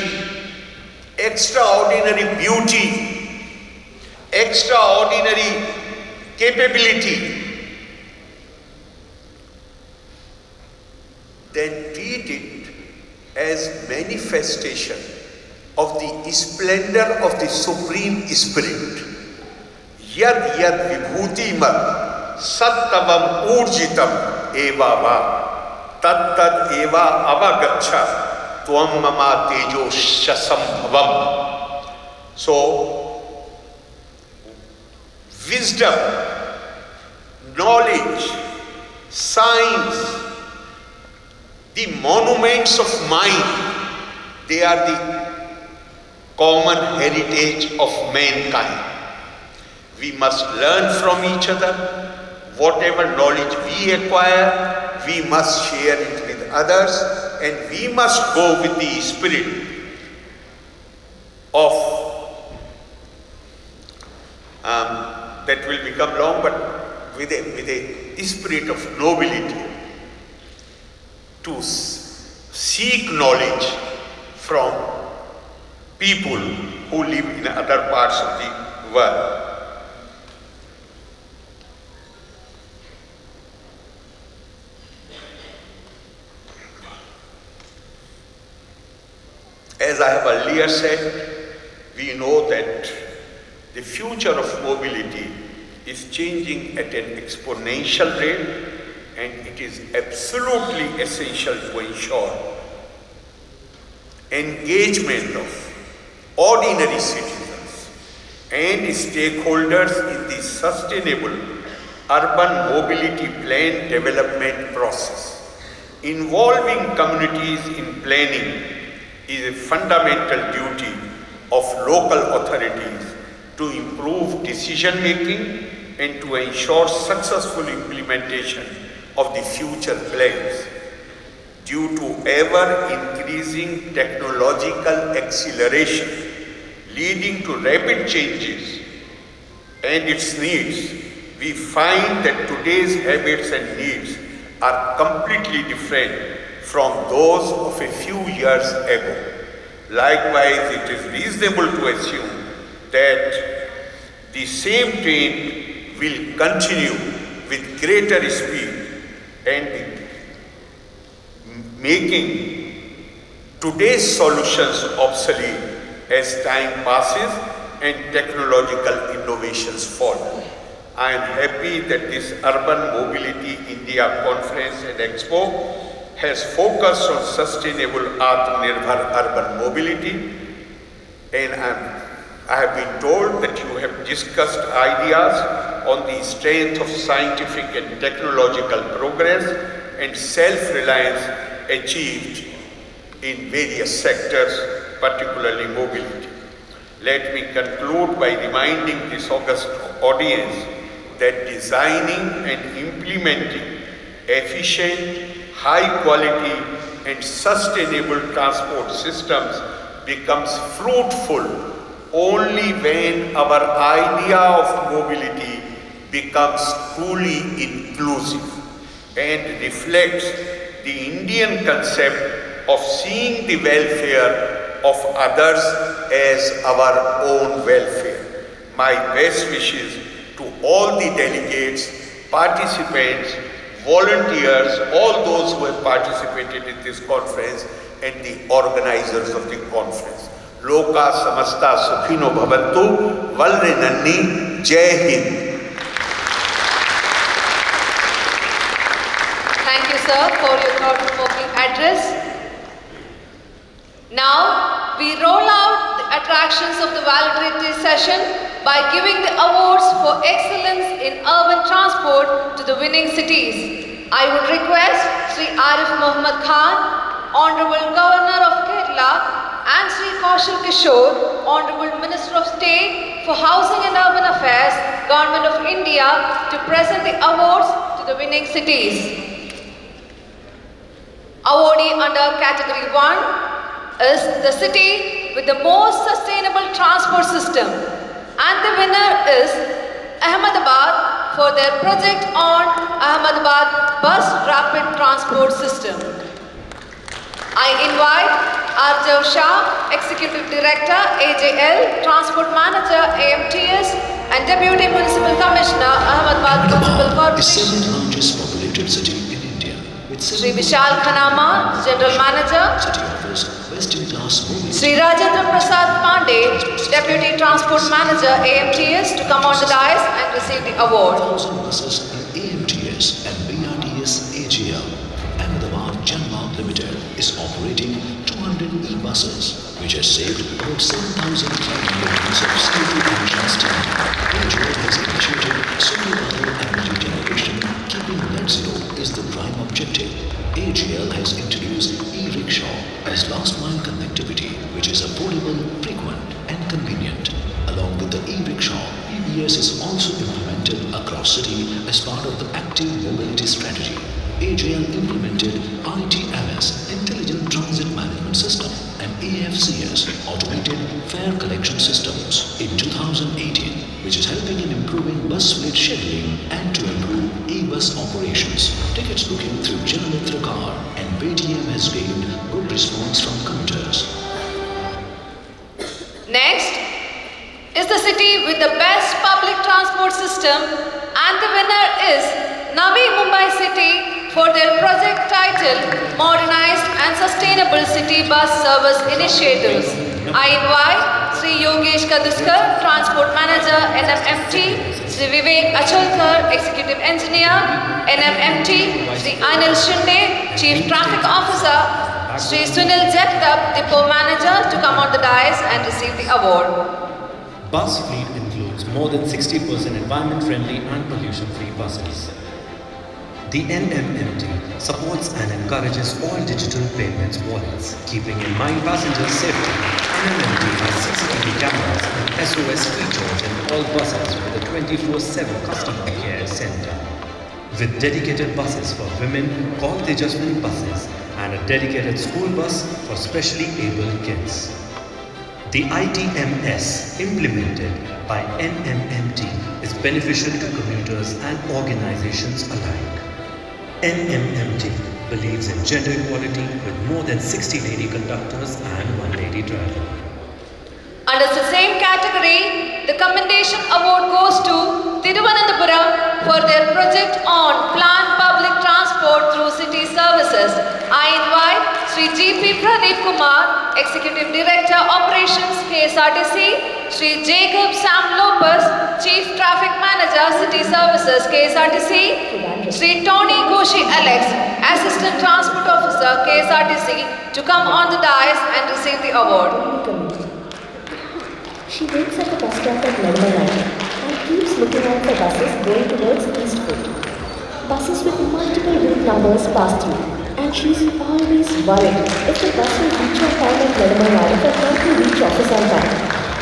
extraordinary beauty, extraordinary capability, then treat it as manifestation of the splendor of the Supreme Spirit. Yad yad vibhutimar sattavam urjitam eva va tad tad eva avagacha tvam mama tejo shasambhavam. So, wisdom, knowledge, science, the monuments of mind, they are the common heritage of mankind. We must learn from each other. Whatever knowledge we acquire, we must share it with others, and we must go with the spirit of that will become long, but with a spirit of nobility, to seek knowledge from people who live in other parts of the world. As I have earlier said, we know that the future of mobility is changing at an exponential rate, and it is absolutely essential to ensure engagement of ordinary citizens and stakeholders in the sustainable urban mobility plan development process. Involving communities in planning is a fundamental duty of local authorities to improve decision making and to ensure successful implementation of the future plans. Due to ever-increasing technological acceleration leading to rapid changes and its needs, we find that today's habits and needs are completely different from those of a few years ago. Likewise, it is reasonable to assume that the same trend will continue with greater speed and making today's solutions obsolete as time passes and technological innovations follow. I am happy that this Urban Mobility India Conference and Expo has focused on sustainable Atmanirbhar urban mobility, and I have been told that you have discussed ideas on the strength of scientific and technological progress and self-reliance achieved in various sectors, particularly mobility. Let me conclude by reminding this august audience that designing and implementing efficient, high quality and sustainable transport systems becomes fruitful only when our idea of mobility becomes truly inclusive and reflects the Indian concept of seeing the welfare of others as our own welfare. My best wishes to all the delegates, participants, volunteers, all those who have participated in this conference and the organizers of the conference. Loka samasta sukhino bhavantu, valre nanni, Jai Hind. Thank you, sir, for your thought-provoking address. Now, we roll out the attractions of the valedictory session by giving the awards for excellence in urban transport to the winning cities. I would request Shri Arif Mohammed Khan, Hon'ble Governor of Kerala, and Shri Kishore, Hon'ble Minister of State for Housing and Urban Affairs, Government of India, to present the awards to the winning cities. Awardee under Category 1 is the city with the most sustainable transport system, and the winner is Ahmedabad for their project on Ahmedabad Bus Rapid Transport System. I invite Arjav Shah, Executive Director, AJL, Transport Manager, AMTS, and Deputy Municipal Commissioner, Ahmedabad Municipal Corporation. The second largest populated city in India, with Shri Vishal Khanama, General Manager. City offers best-in-class movies. Shri Rajendra Prasad Pandey, Deputy Transport Manager, AMTS, to come on the dais and receive the award. 1,000 buses in AMTS and BRTS AGL. Ahmedabad Janmarg Limited is operating 200 e-buses, which has saved about 7,000 tons of CO2 emissions standing. AGL has initiated solar power energy generation. Keeping net zero is the prime objective. AGL has introduced e-rickshaw as last-mile connectivity, which is affordable, frequent and convenient. Along with the e-rickshaw, PBS is also implemented across city as part of the active mobility strategy. AGL implemented ITMS, Intelligent Transit Management System, and AFCS, Automated Fare Collection Systems, in 2018, which is helping in improving bus fleet scheduling and to improve e-bus operations. Tickets booking through Janamitra Car and Paytm has gained good response from commuters. Next is the city with the best public transport system, and the winner is Navi Mumbai City for their project titled Modernized and Sustainable City Bus Service Initiatives. I invite Sri Yogesh Kaduskar, Transport Manager, NMMT, Sri Vivek Acholkar, Executive Engineer, NMMT, Sri Anil Shinde, Chief Traffic Officer, Sri Sunil Jagtap, Depot Manager, to come on the dais and receive the award. Bus fleet includes more than 60% environment-friendly and pollution-free buses. The NMMT supports and encourages all digital payments wallets. Keeping in mind passengers' safety, NMMT has CCTV cameras and SOS features in all buses with a 24/7 customer care center. With dedicated buses for women called Tejaswini buses and a dedicated school bus for specially abled kids. The ITMS implemented by NMMT is beneficial to commuters and organizations alike. NMMT believes in gender equality with more than 60 lady conductors and 1 lady driver. Under the same category, the commendation award goes to Thiruvananthapuram for their project on planned public transport through city services. I invite Sri GP Pradeep Kumar, Executive Director Operations KSRTC, Sri Jacob Sam Lopez, Chief Traffic Manager City Services KSRTC, Sri Tony Goshi Alex, Assistant Transport Officer KSRTC, to come on the dais and receive the award. She waits at the bus stop at Nirmal and keeps looking out for buses going towards Eastwood. Buses with multiple route numbers pass through, and she's always worried if the bus will reach on time at Nirmal if it can't reach office on time.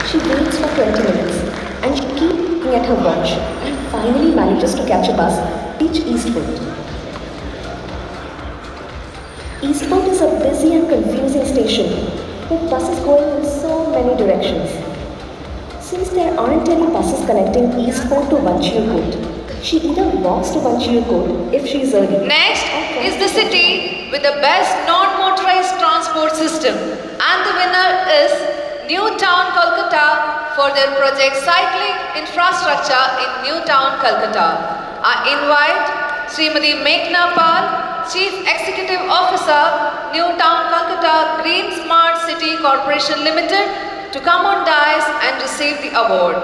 She waits for 20 minutes and she keeps looking at her watch and finally manages to catch a bus, reach Eastwood. Eastwood is a busy and confusing station with buses going in so many directions. Since there aren't any buses connecting Eastwood to Vanchiyakot, she either walks to Vanchiyakot if she is early. Next is the city with the best non-motorized transport system, and the winner is New Town, Kolkata for their project Cycling Infrastructure in New Town, Kolkata. I invite Srimati Meghna Pal, Chief Executive Officer, New Town, Kolkata Green Smart City Corporation Limited to come on dais and receive the award.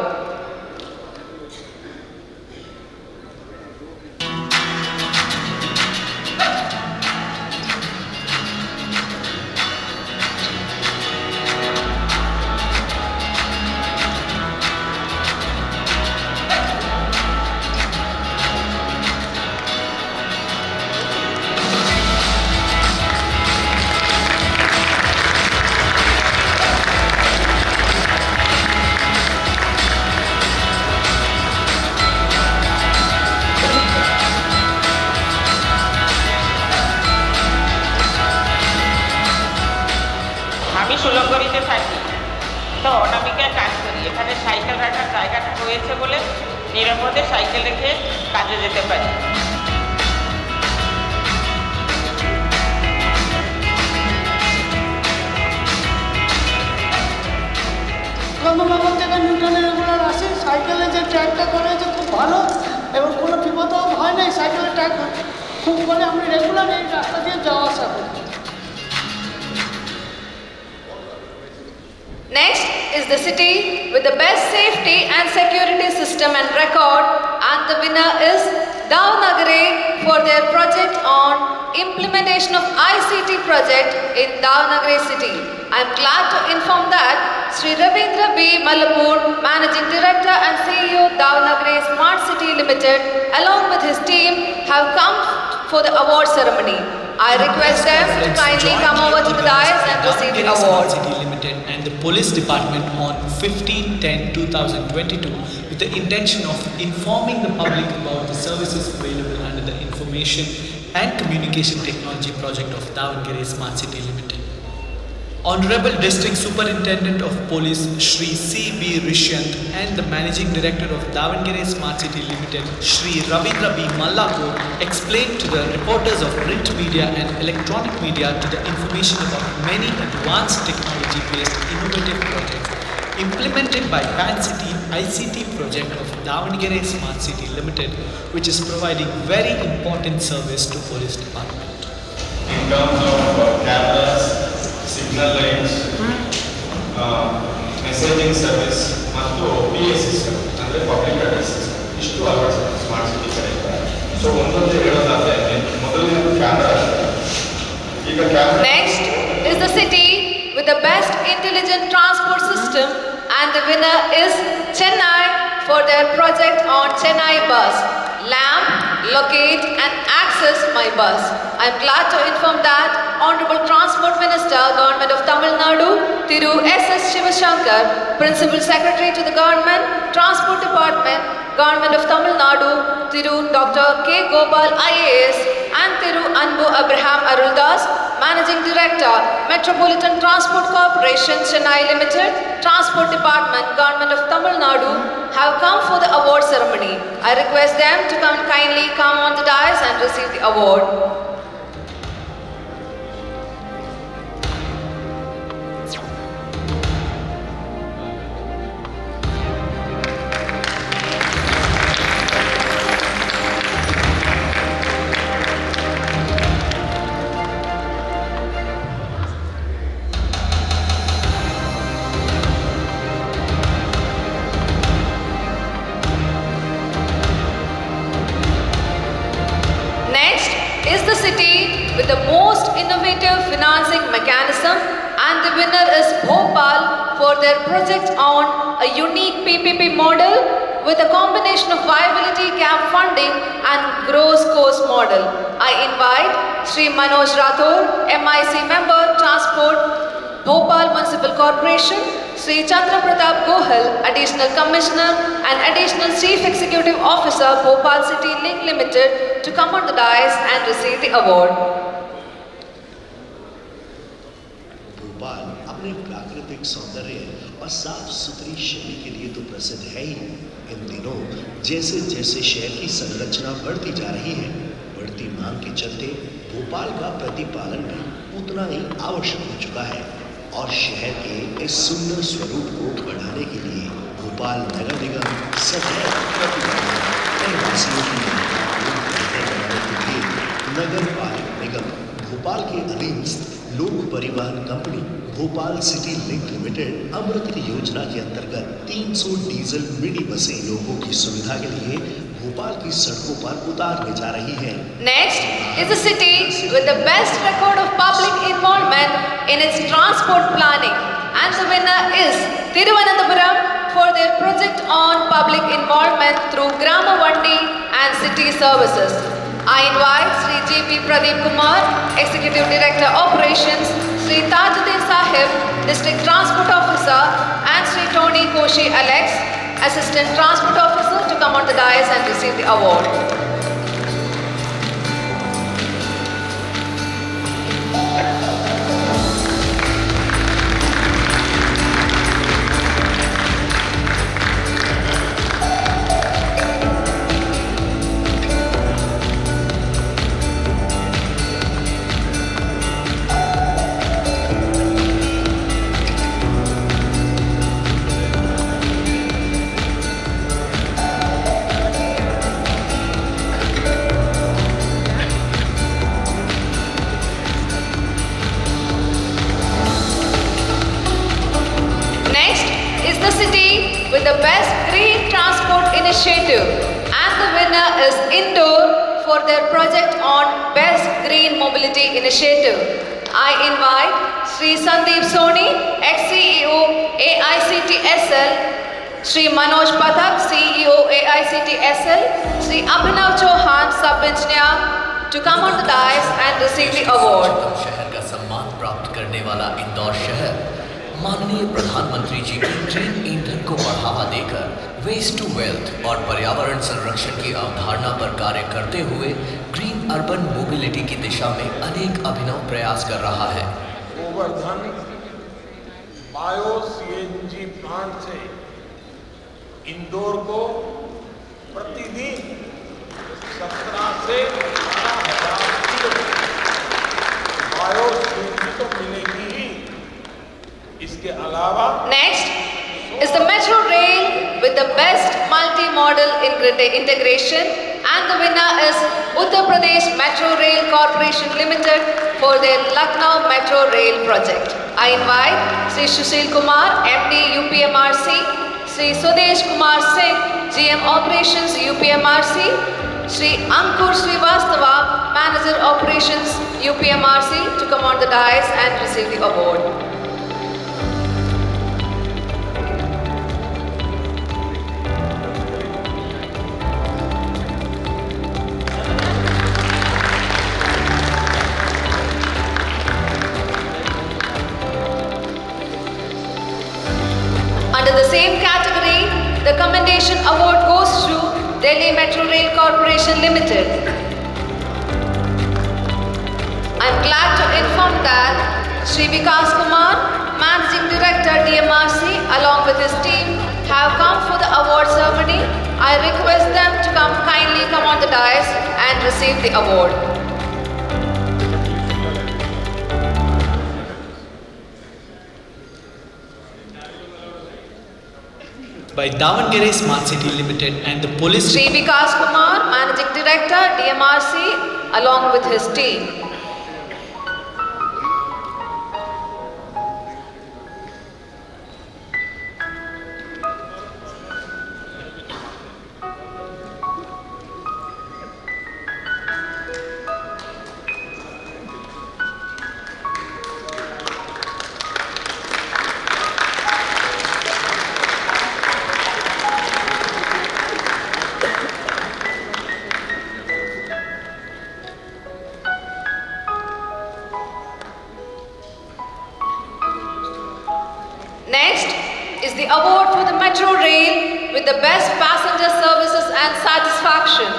সুলঙ্গরিতে থাকি, তো অনামিকায় কাজ করি। এখানে cycle রাখার জায়গাটা রয়েছে বলে নিরাপদে সাইকেল রেখে কাজে যেতে পারি। নগর থেকে নিউটনে রেগুলার আসি, সাইকেলে যে ট্র্যাকটা করা হয়েছে খুব ভালো এবং কোনো বিপদও হয় নাই। সাইকেলের ট্র্যাক খুব করে আমি রেগুলার এই রাস্তা দিয়ে যাওয়া আসা করি। Next is the city with the best safety and security system and record, and the winner is Davnagare for their project on implementation of ICT project in Davnagare city. I am glad to inform that Shri Ravindra B. Malapur, Managing Director and CEO Davnagare Smart City Limited, along with his team, have come for the award ceremony. I request them to kindly come over to the dais and receive the award. And the Police Department on 15/10/2022 with the intention of informing the public about the services available under the Information and Communication Technology project of Davangere Smart City Limited. Honorable District Superintendent of Police Shri C.B. Rishyant and the Managing Director of Davangere Smart City Limited Shri Ravindra B. Malapur explained to the reporters of print media and electronic media to the information about many advanced technology-based innovative projects implemented by PAN City ICT project of Davangere Smart City Limited, which is providing very important service to Police Department. In terms of cameras, signal lines, messaging service, ಮತ್ತು PA system ಅಂದರೆ public address system, ಇಷ್ಟು ಅಳವಡಿಸಿದೆ smart city ಕಡೆಯಿಂದ. So ಒಂದೊಂದು ಹೇಳೋದಾದ್ರೆ ಮೊದಲನೇದು camera. ಈಗ camera. Next is the city with the best intelligent transport system, and the winner is Chennai for their project on Chennai bus. Lamp, locate and access my bus. I am glad to inform that Honorable Transport Minister, Government of Tamil Nadu, Thiru S.S. Shivashankar, Principal Secretary to the Government, Transport Department, Government of Tamil Nadu, Thiru Dr. K. Gopal IAS, and Thiru Anbu Abraham Aruldas, Managing Director, Metropolitan Transport Corporation, Chennai Limited, Transport Department, Government of Tamil Nadu, have come for the award ceremony. I request them to kindly come on the dais and receive the award. The most innovative financing mechanism, and the winner is Bhopal for their project on a unique PPP model with a combination of viability gap funding and gross cost model. I invite Shri Manoj Rathor, MIC Member, Transport, Bhopal Municipal Corporation, Shri Chandra Pratap Gohal, Additional Commissioner and Additional Chief Executive Officer, Bhopal City Link Limited, to come on the dais and receive the award. Bhopal अपने प्राकृतिक सौंदर्य और साफ सुथरी शैली के लिए तो प्रसिद्ध है ही। इन दिनों जैसे जैसे शहर की संरचना बढ़ती जा रही है, बढ़ती मांग के चलते भोपाल का प्रतिपालन भी उतना ही आवश्यक हो चुका है। और शहर के इस सुंदर स्वरूप को बढ़ाने के लिए भोपाल नगर निगम सदैव प्रतिबद्ध है। वासियों की बनाने के लिए नगर पालिक निगम भोपाल के अधीनस्थ लोक परिवहन company Bhopal city link limited Amrut योजना के अंतर्गत 300 डीजल मिनी बसें लोगों की सुविधा के लिए भोपाल की सड़कों पर उतारने जा रही है। Next is a city with the best record of public involvement in its transport planning, and the winner is Thiruvananthapuram for their project on public involvement through Grama Vandi and city services. I invite Shri G.P. Pradeep Kumar, Executive Director Operations, Shri Tajuddin Sahib, District Transport Officer, and Shri Tony Koshi Alex, Assistant Transport Officer, to come on the dais and receive the award. With the best green transport initiative, and the winner is Indore for their project on best green mobility initiative. I invite Shri Sandeep Soni, ex-CEO AICTSL, Shri Manoj Pathak, CEO AICTSL, Shri Abhinav Chauhan, Sub-Engineer, to come on the dais and receive the award. शहर का सम्मान प्राप्त करने वाला इंदौर शहर माननीय प्रधानमंत्री जी की ग्रीन ईंधन को बढ़ावा देकर वेस्ट टू वेल्थ और पर्यावरण संरक्षण की अवधारणा पर कार्य करते हुए ग्रीन अर्बन मोबिलिटी की दिशा में अनेक अभिनव प्रयास कर रहा है। गोवर्धन बायो सीएनजी प्लांट से इंदौर को प्रतिदिन 17 से 18,000 किलो बायो सीएनजी तो मिलेगी ही। इसके अलावा Next is the metro rail with the best multi-modal integration, and the winner is Uttar Pradesh Metro Rail Corporation Limited for their Lucknow Metro Rail project. I invite Shri Sushil Kumar, MD UPMRC, Shri Sudesh Kumar Singh, GM Operations UPMRC, Shri Ankur Srivastava, Manager Operations UPMRC, to come on the dais and receive the award. Under the same category, the Commendation Award goes to Delhi Metro Rail Corporation Limited. I am glad to inform that Shri Vikas Kumar, Managing Director DMRC, along with his team, have come for the award ceremony. I request them to kindly come on the dais and receive the award. By Davangere Smart City Limited and the Police. Shri Vikas Kumar, Managing Director, DMRC, along with his team. Next is the award for the Metro Rail with the best passenger services and satisfaction,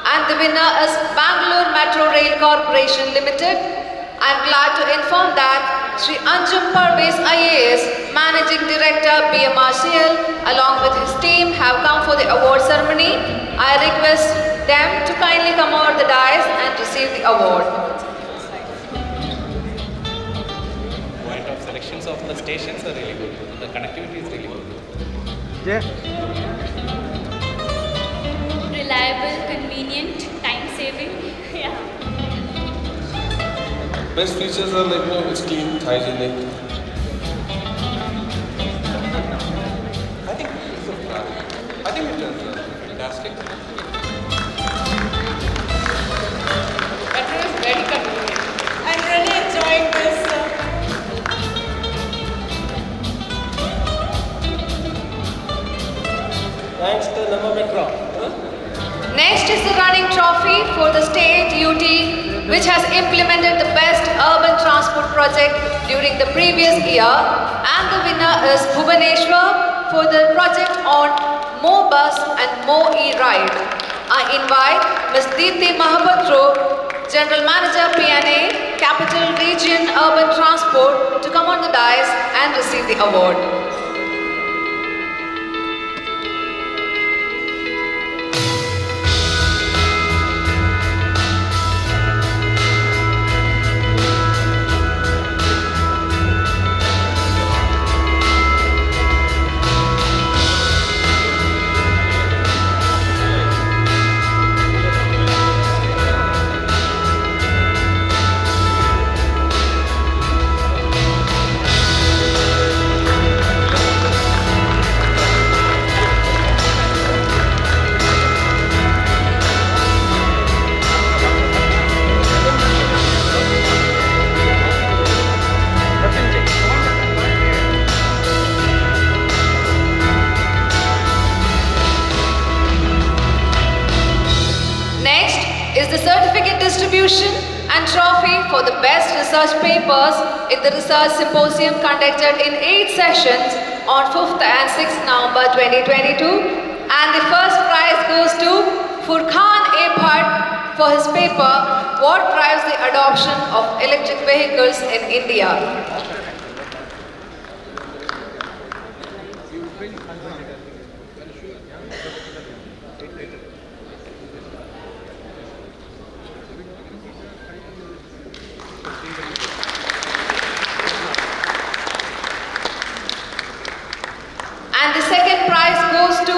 and the winner is Bangalore Metro Rail Corporation Limited. I am glad to inform that Shri Anjum Parvez IAS, Managing Director BMRCL, along with his team, have come for the award ceremony. I request them to kindly come over the dais and receive the award. Point of selections networks of the stations are really good. The connectivity is really good. Yeah. Reliable, convenient, time-saving. Yeah. Best features are like, it's clean, hygienic. I think it is fantastic. Metro is very convenient. I'm really enjoying this. Thanks to Namo Metro. Next is the running trophy for the state UT, which has implemented the best urban transport project during the previous year, and the winner is Bhubaneswar for the project on Mo Bus and Mo E-Ride. I invite Ms. Deepthi Mahapatro, General Manager PNA, Capital Region Urban Transport, to come on the dais and receive the award. And trophy for the best research papers in the research symposium conducted in 8 sessions on 5th and 6th November 2022. And the first prize goes to Furqan A. Bhatt for his paper, What Drives the Adoption of Electric Vehicles in India? And the second prize goes to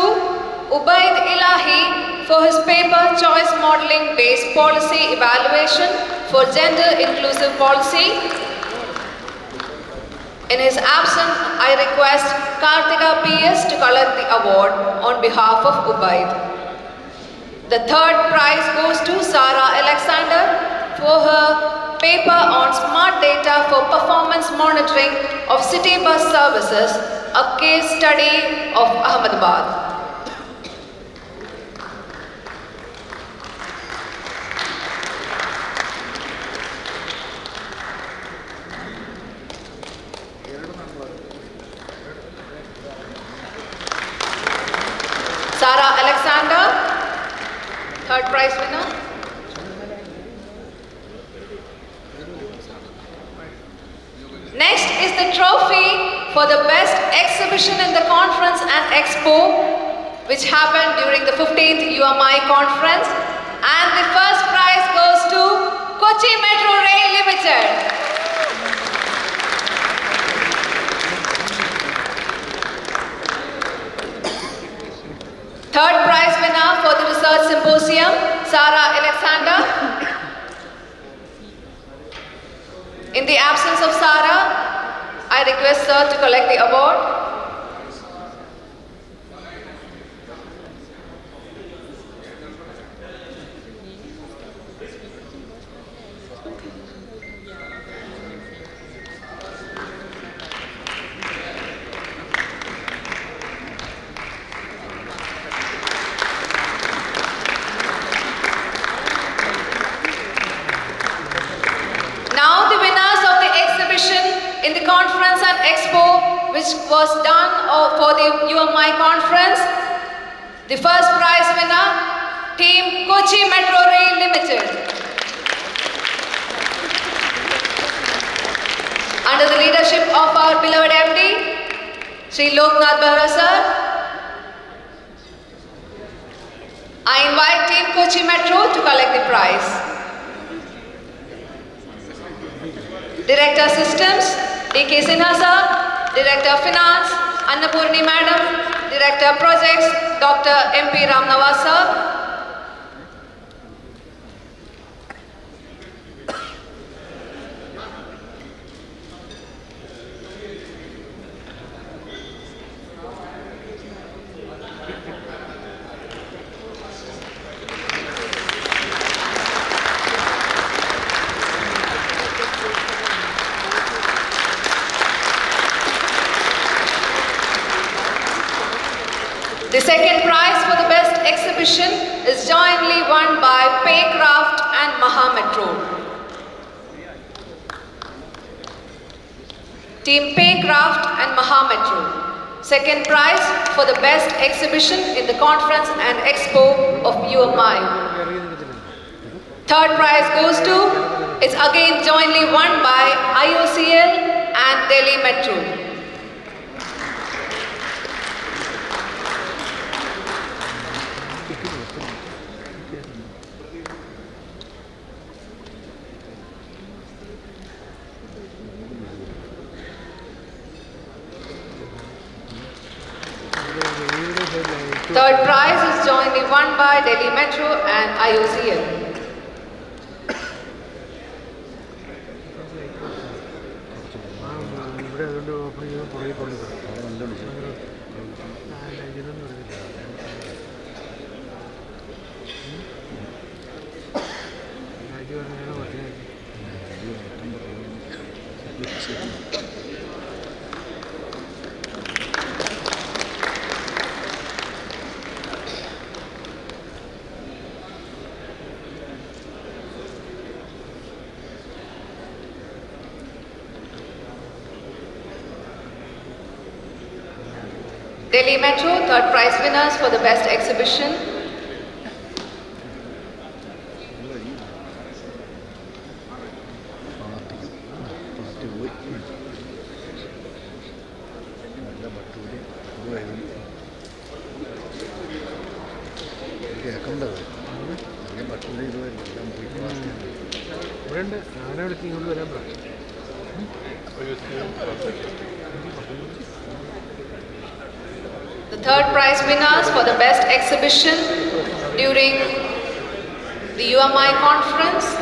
Ubaid Ilahi for his paper Choice Modeling Based Policy Evaluation for Gender Inclusive Policy. In his absence, I request Kartika PS to collect the award on behalf of Ubaid. The third prize goes to Sarah Alexander for her paper on smart data for performance monitoring of city bus services, a case study of Ahmedabad. Sarah Alexander, third prize winner. Next is the trophy for the best exhibition in the conference and expo, which happened during the 15th UMI conference. And the first prize goes to Kochi Metro Rail Limited. Third prize winner for the research symposium, Sarah Alexander. In the absence of Sarah, I request her to collect the award. In the conference and expo, which was done for the UMI conference, the first prize winner, Team Kochi Metro Rail Limited. Under the leadership of our beloved MD, Shri Loknath Behra sir, I invite Team Kochi Metro to collect the prize. Director Systems, D.K. Sinha sir, Director of Finance, Annapurni Madam, Director of Projects, Dr. M.P. Ramnawaz sir. The second prize for the best exhibition is jointly won by Paycraft and Mahametro. Team Paycraft and Mahametro. Second prize for the best exhibition in the Conference and Expo of UMI. Third prize goes to, it's again jointly won by IOCL and Delhi Metro. Third prize is jointly won by Delhi Metro and IOCL. Delhi Metro, third prize winners for the best exhibition. The third prize winners for the best exhibition during the UMI conference,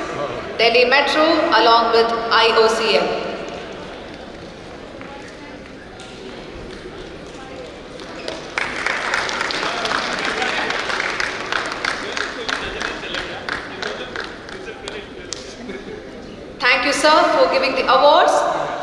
Delhi Metro along with IOCL. Thank you, sir, for giving the awards.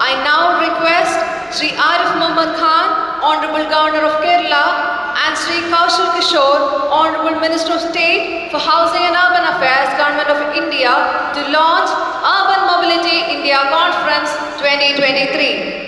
I now request Shri Arif Mohammed Khan, Hon'ble Governor of Kerala, and Shri Kishore, Hon'ble Minister of State for Housing and Urban Affairs, Government of India, to launch Urban Mobility India Conference 2023.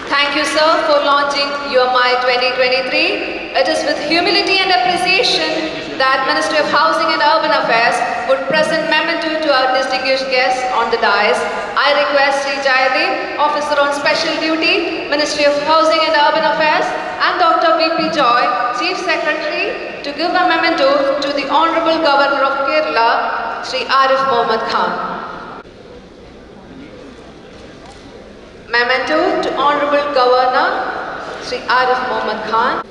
Thank you, sir, for launching UMI 2023. It is with humility and appreciation that Ministry of Housing and Urban Affairs would present memento to our distinguished guests on the dais. I request Sri Jayadev, Officer on Special Duty, Ministry of Housing and Urban Affairs, and Dr. V.P. Joy, Chief Secretary, to give a memento to the Hon'ble Governor of Kerala, Shri Arif Mohammed Khan. Memento to Hon'ble Governor, Shri Arif Mohammed Khan.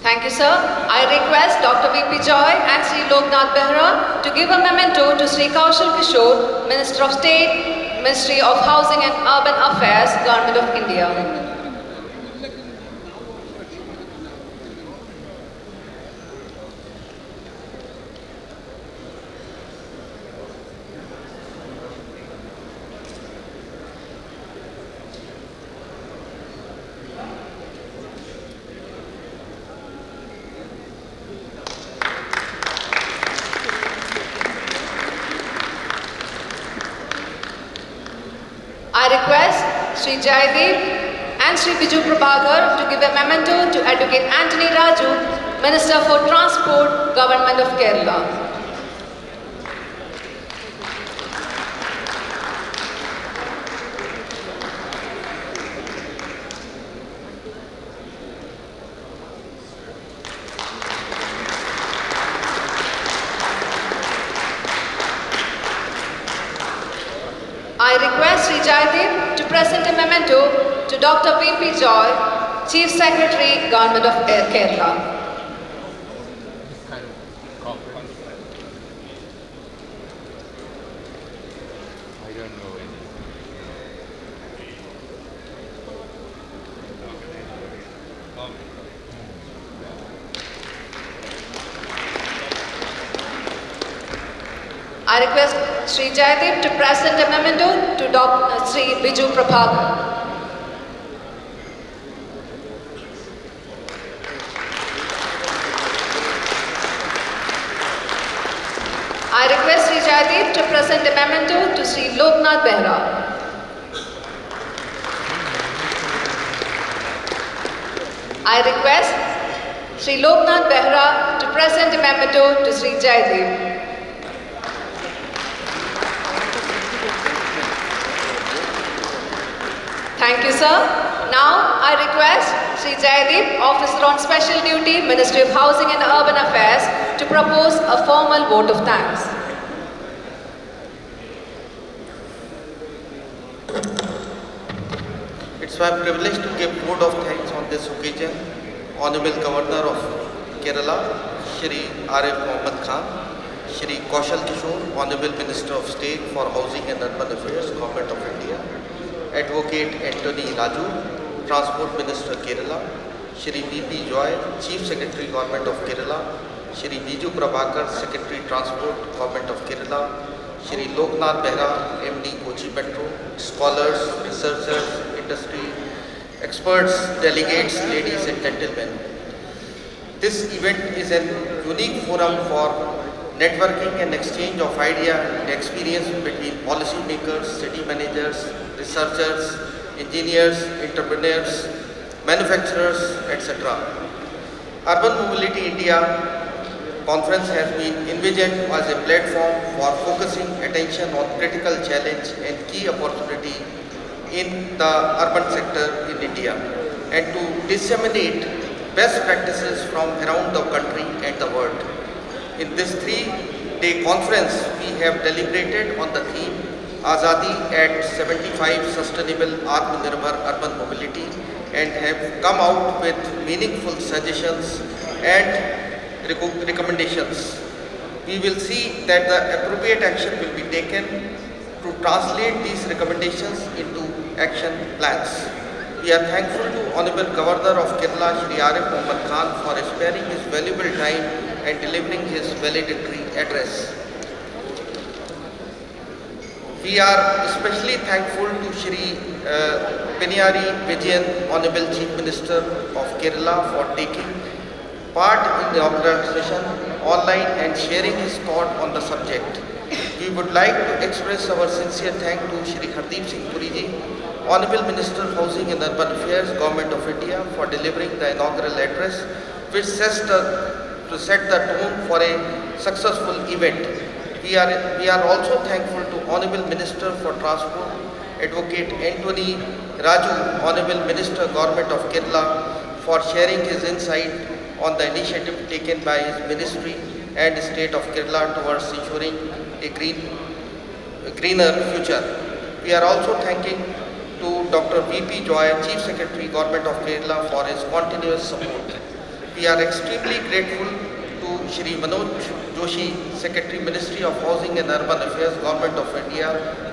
Thank you, sir. I request Dr. V.P. Joy and Sri Loknath Behra to give a memento to Sri Kishore, Minister of State, Ministry of Housing and Urban Affairs, Government of India. Shri Jaidev and Shri Biju Prabhakar to give a memento to Advocate Anthony Raju, Minister for Transport, Government of Kerala. I request Shri Jaidev to present a memento to Dr. V.P. Joy, Chief Secretary, Government of Kerala. I request Shri Jaidev to present a memento to Dr. Shri Biju Prabhakar. I request Shri Jaidev to present a memento to Shri Loknath Behra. I request Shri Loknath Behra to present a memento to Shri Jaidev. Thank you, sir. Now, I request Shri Jaidev, Officer on Special Duty, Ministry of Housing and Urban Affairs, to propose a formal vote of thanks. It's my privilege to give vote of thanks on this occasion. Hon'ble Governor of Kerala, Shri Arif Mohammed Khan, Shri Kaushal Kishore, Hon'ble Minister of State for Housing and Urban Affairs, Government of India, Advocate Anthony Raju, Transport Minister Kerala, Shri V.P. Joy, Chief Secretary Government of Kerala, Shri Biju Prabhakar, Secretary Transport Government of Kerala, Shri Loknath Behra, MD Kochi Metro, scholars, researchers, industry, experts, delegates, ladies and gentlemen. This event is a unique forum for networking and exchange of idea and experience between policymakers, city managers, researchers, engineers, entrepreneurs, manufacturers, etc. Urban Mobility India Conference has been envisioned as a platform for focusing attention on critical challenge and key opportunity in the urban sector in India and to disseminate best practices from around the country and the world. In this 3-day conference, we have deliberated on the theme Azadi at 75 Sustainable Atmanirbhar Urban Mobility and have come out with meaningful suggestions and recommendations. We will see that the appropriate action will be taken to translate these recommendations into action plans. We are thankful to Hon'ble Governor of Kerala, Shri Arif Mohammed Khan, for sparing his valuable time and delivering his valedictory address. We are especially thankful to Shri Pinarayi Vijayan, Honorable Chief Minister of Kerala, for taking part in the inaugural session online and sharing his thought on the subject. We would like to express our sincere thanks to Shri Hardeep Singh Puri ji, Honorable Minister of Housing and Urban Affairs, Government of India, for delivering the inaugural address, which sets to set the tone for a successful event. We are also thankful to Honorable Minister for Transport, Advocate Anthony Raju, Honorable Minister, Government of Kerala, for sharing his insight on the initiative taken by his ministry and state of Kerala towards ensuring a greener future. We are also thanking to Dr. V.P. Joy, Chief Secretary, Government of Kerala, for his continuous support. We are extremely grateful to Shri Manoj Joshi, Secretary, Ministry of Housing and Urban Affairs, Government of India,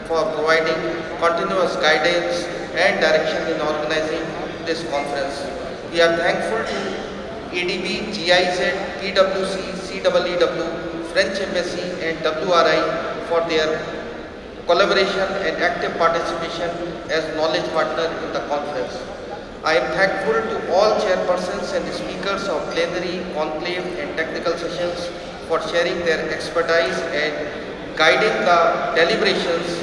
for providing continuous guidance and direction in organizing this conference. We are thankful to ADB, GIZ, PwC, CEEW, French Embassy and WRI for their collaboration and active participation as knowledge partner in the conference. I am thankful to all chairpersons and speakers of plenary, conclave and technical sessions for sharing their expertise and guiding the deliberations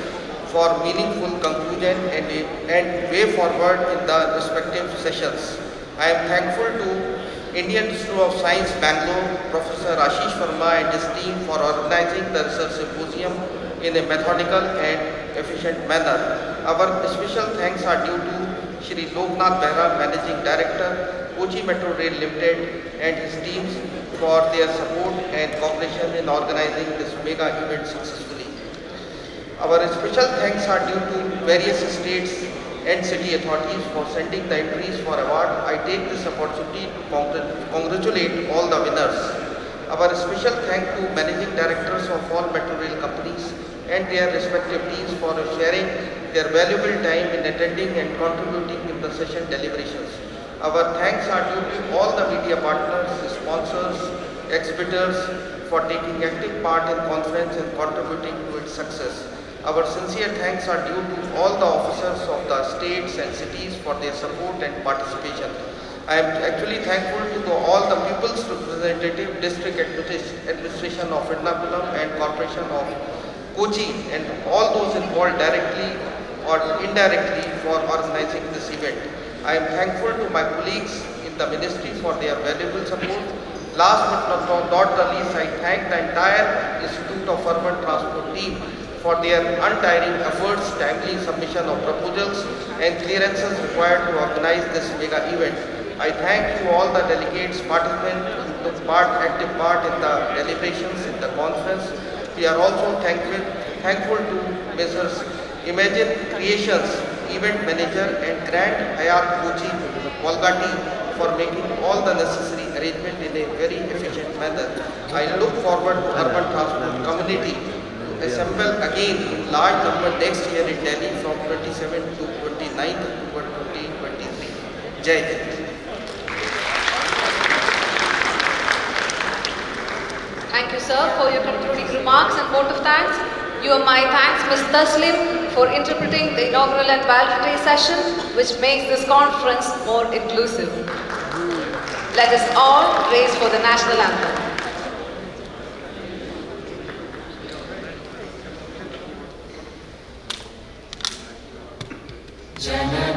for meaningful conclusion and way forward in the respective sessions. I am thankful to Indian Institute of Science, Bangalore, Professor Ashish Verma and his team for organizing the research symposium in a methodical and efficient manner. Our special thanks are due to Shri Loknath Behra, Managing Director, Kochi Metro Rail Limited and his teams for their support and cooperation in organizing this mega event successfully. Our special thanks are due to various states and city authorities for sending the entries for award. I take this opportunity to congratulate all the winners. Our special thanks to Managing Directors of all metro rail companies and their respective teams for sharing their valuable time in attending and contributing in the session deliberations. Our thanks are due to all the media partners, sponsors, exhibitors for taking active part in conference and contributing to its success. Our sincere thanks are due to all the officers of the states and cities for their support and participation. I am actually thankful to all the people's representative, district administration of Ernakulam and corporation of Kochi and all those involved directly or indirectly for organizing this event. I am thankful to my colleagues in the ministry for their valuable support. Last but not the least, I thank the entire Institute of Urban Transport team for their untiring efforts, timely submission of proposals and clearances required to organize this mega event. I thank you all the delegates, participants who took active part in the deliberations in the conference. We are also thankful to Messrs. Imagine Creations, Event Manager and Grand Hyatt Kochi, Volgati for making all the necessary arrangement in a very efficient manner. I look forward to urban transport community assemble again in large number next year in Delhi from 27 to 29th October 2023. Jai Hind. Thank you, sir, for your concluding remarks and vote of thanks. UMI thanks Ms. Taslim for interpreting the inaugural and valedictory session, which makes this conference more inclusive. Let us all raise for the national anthem. Jana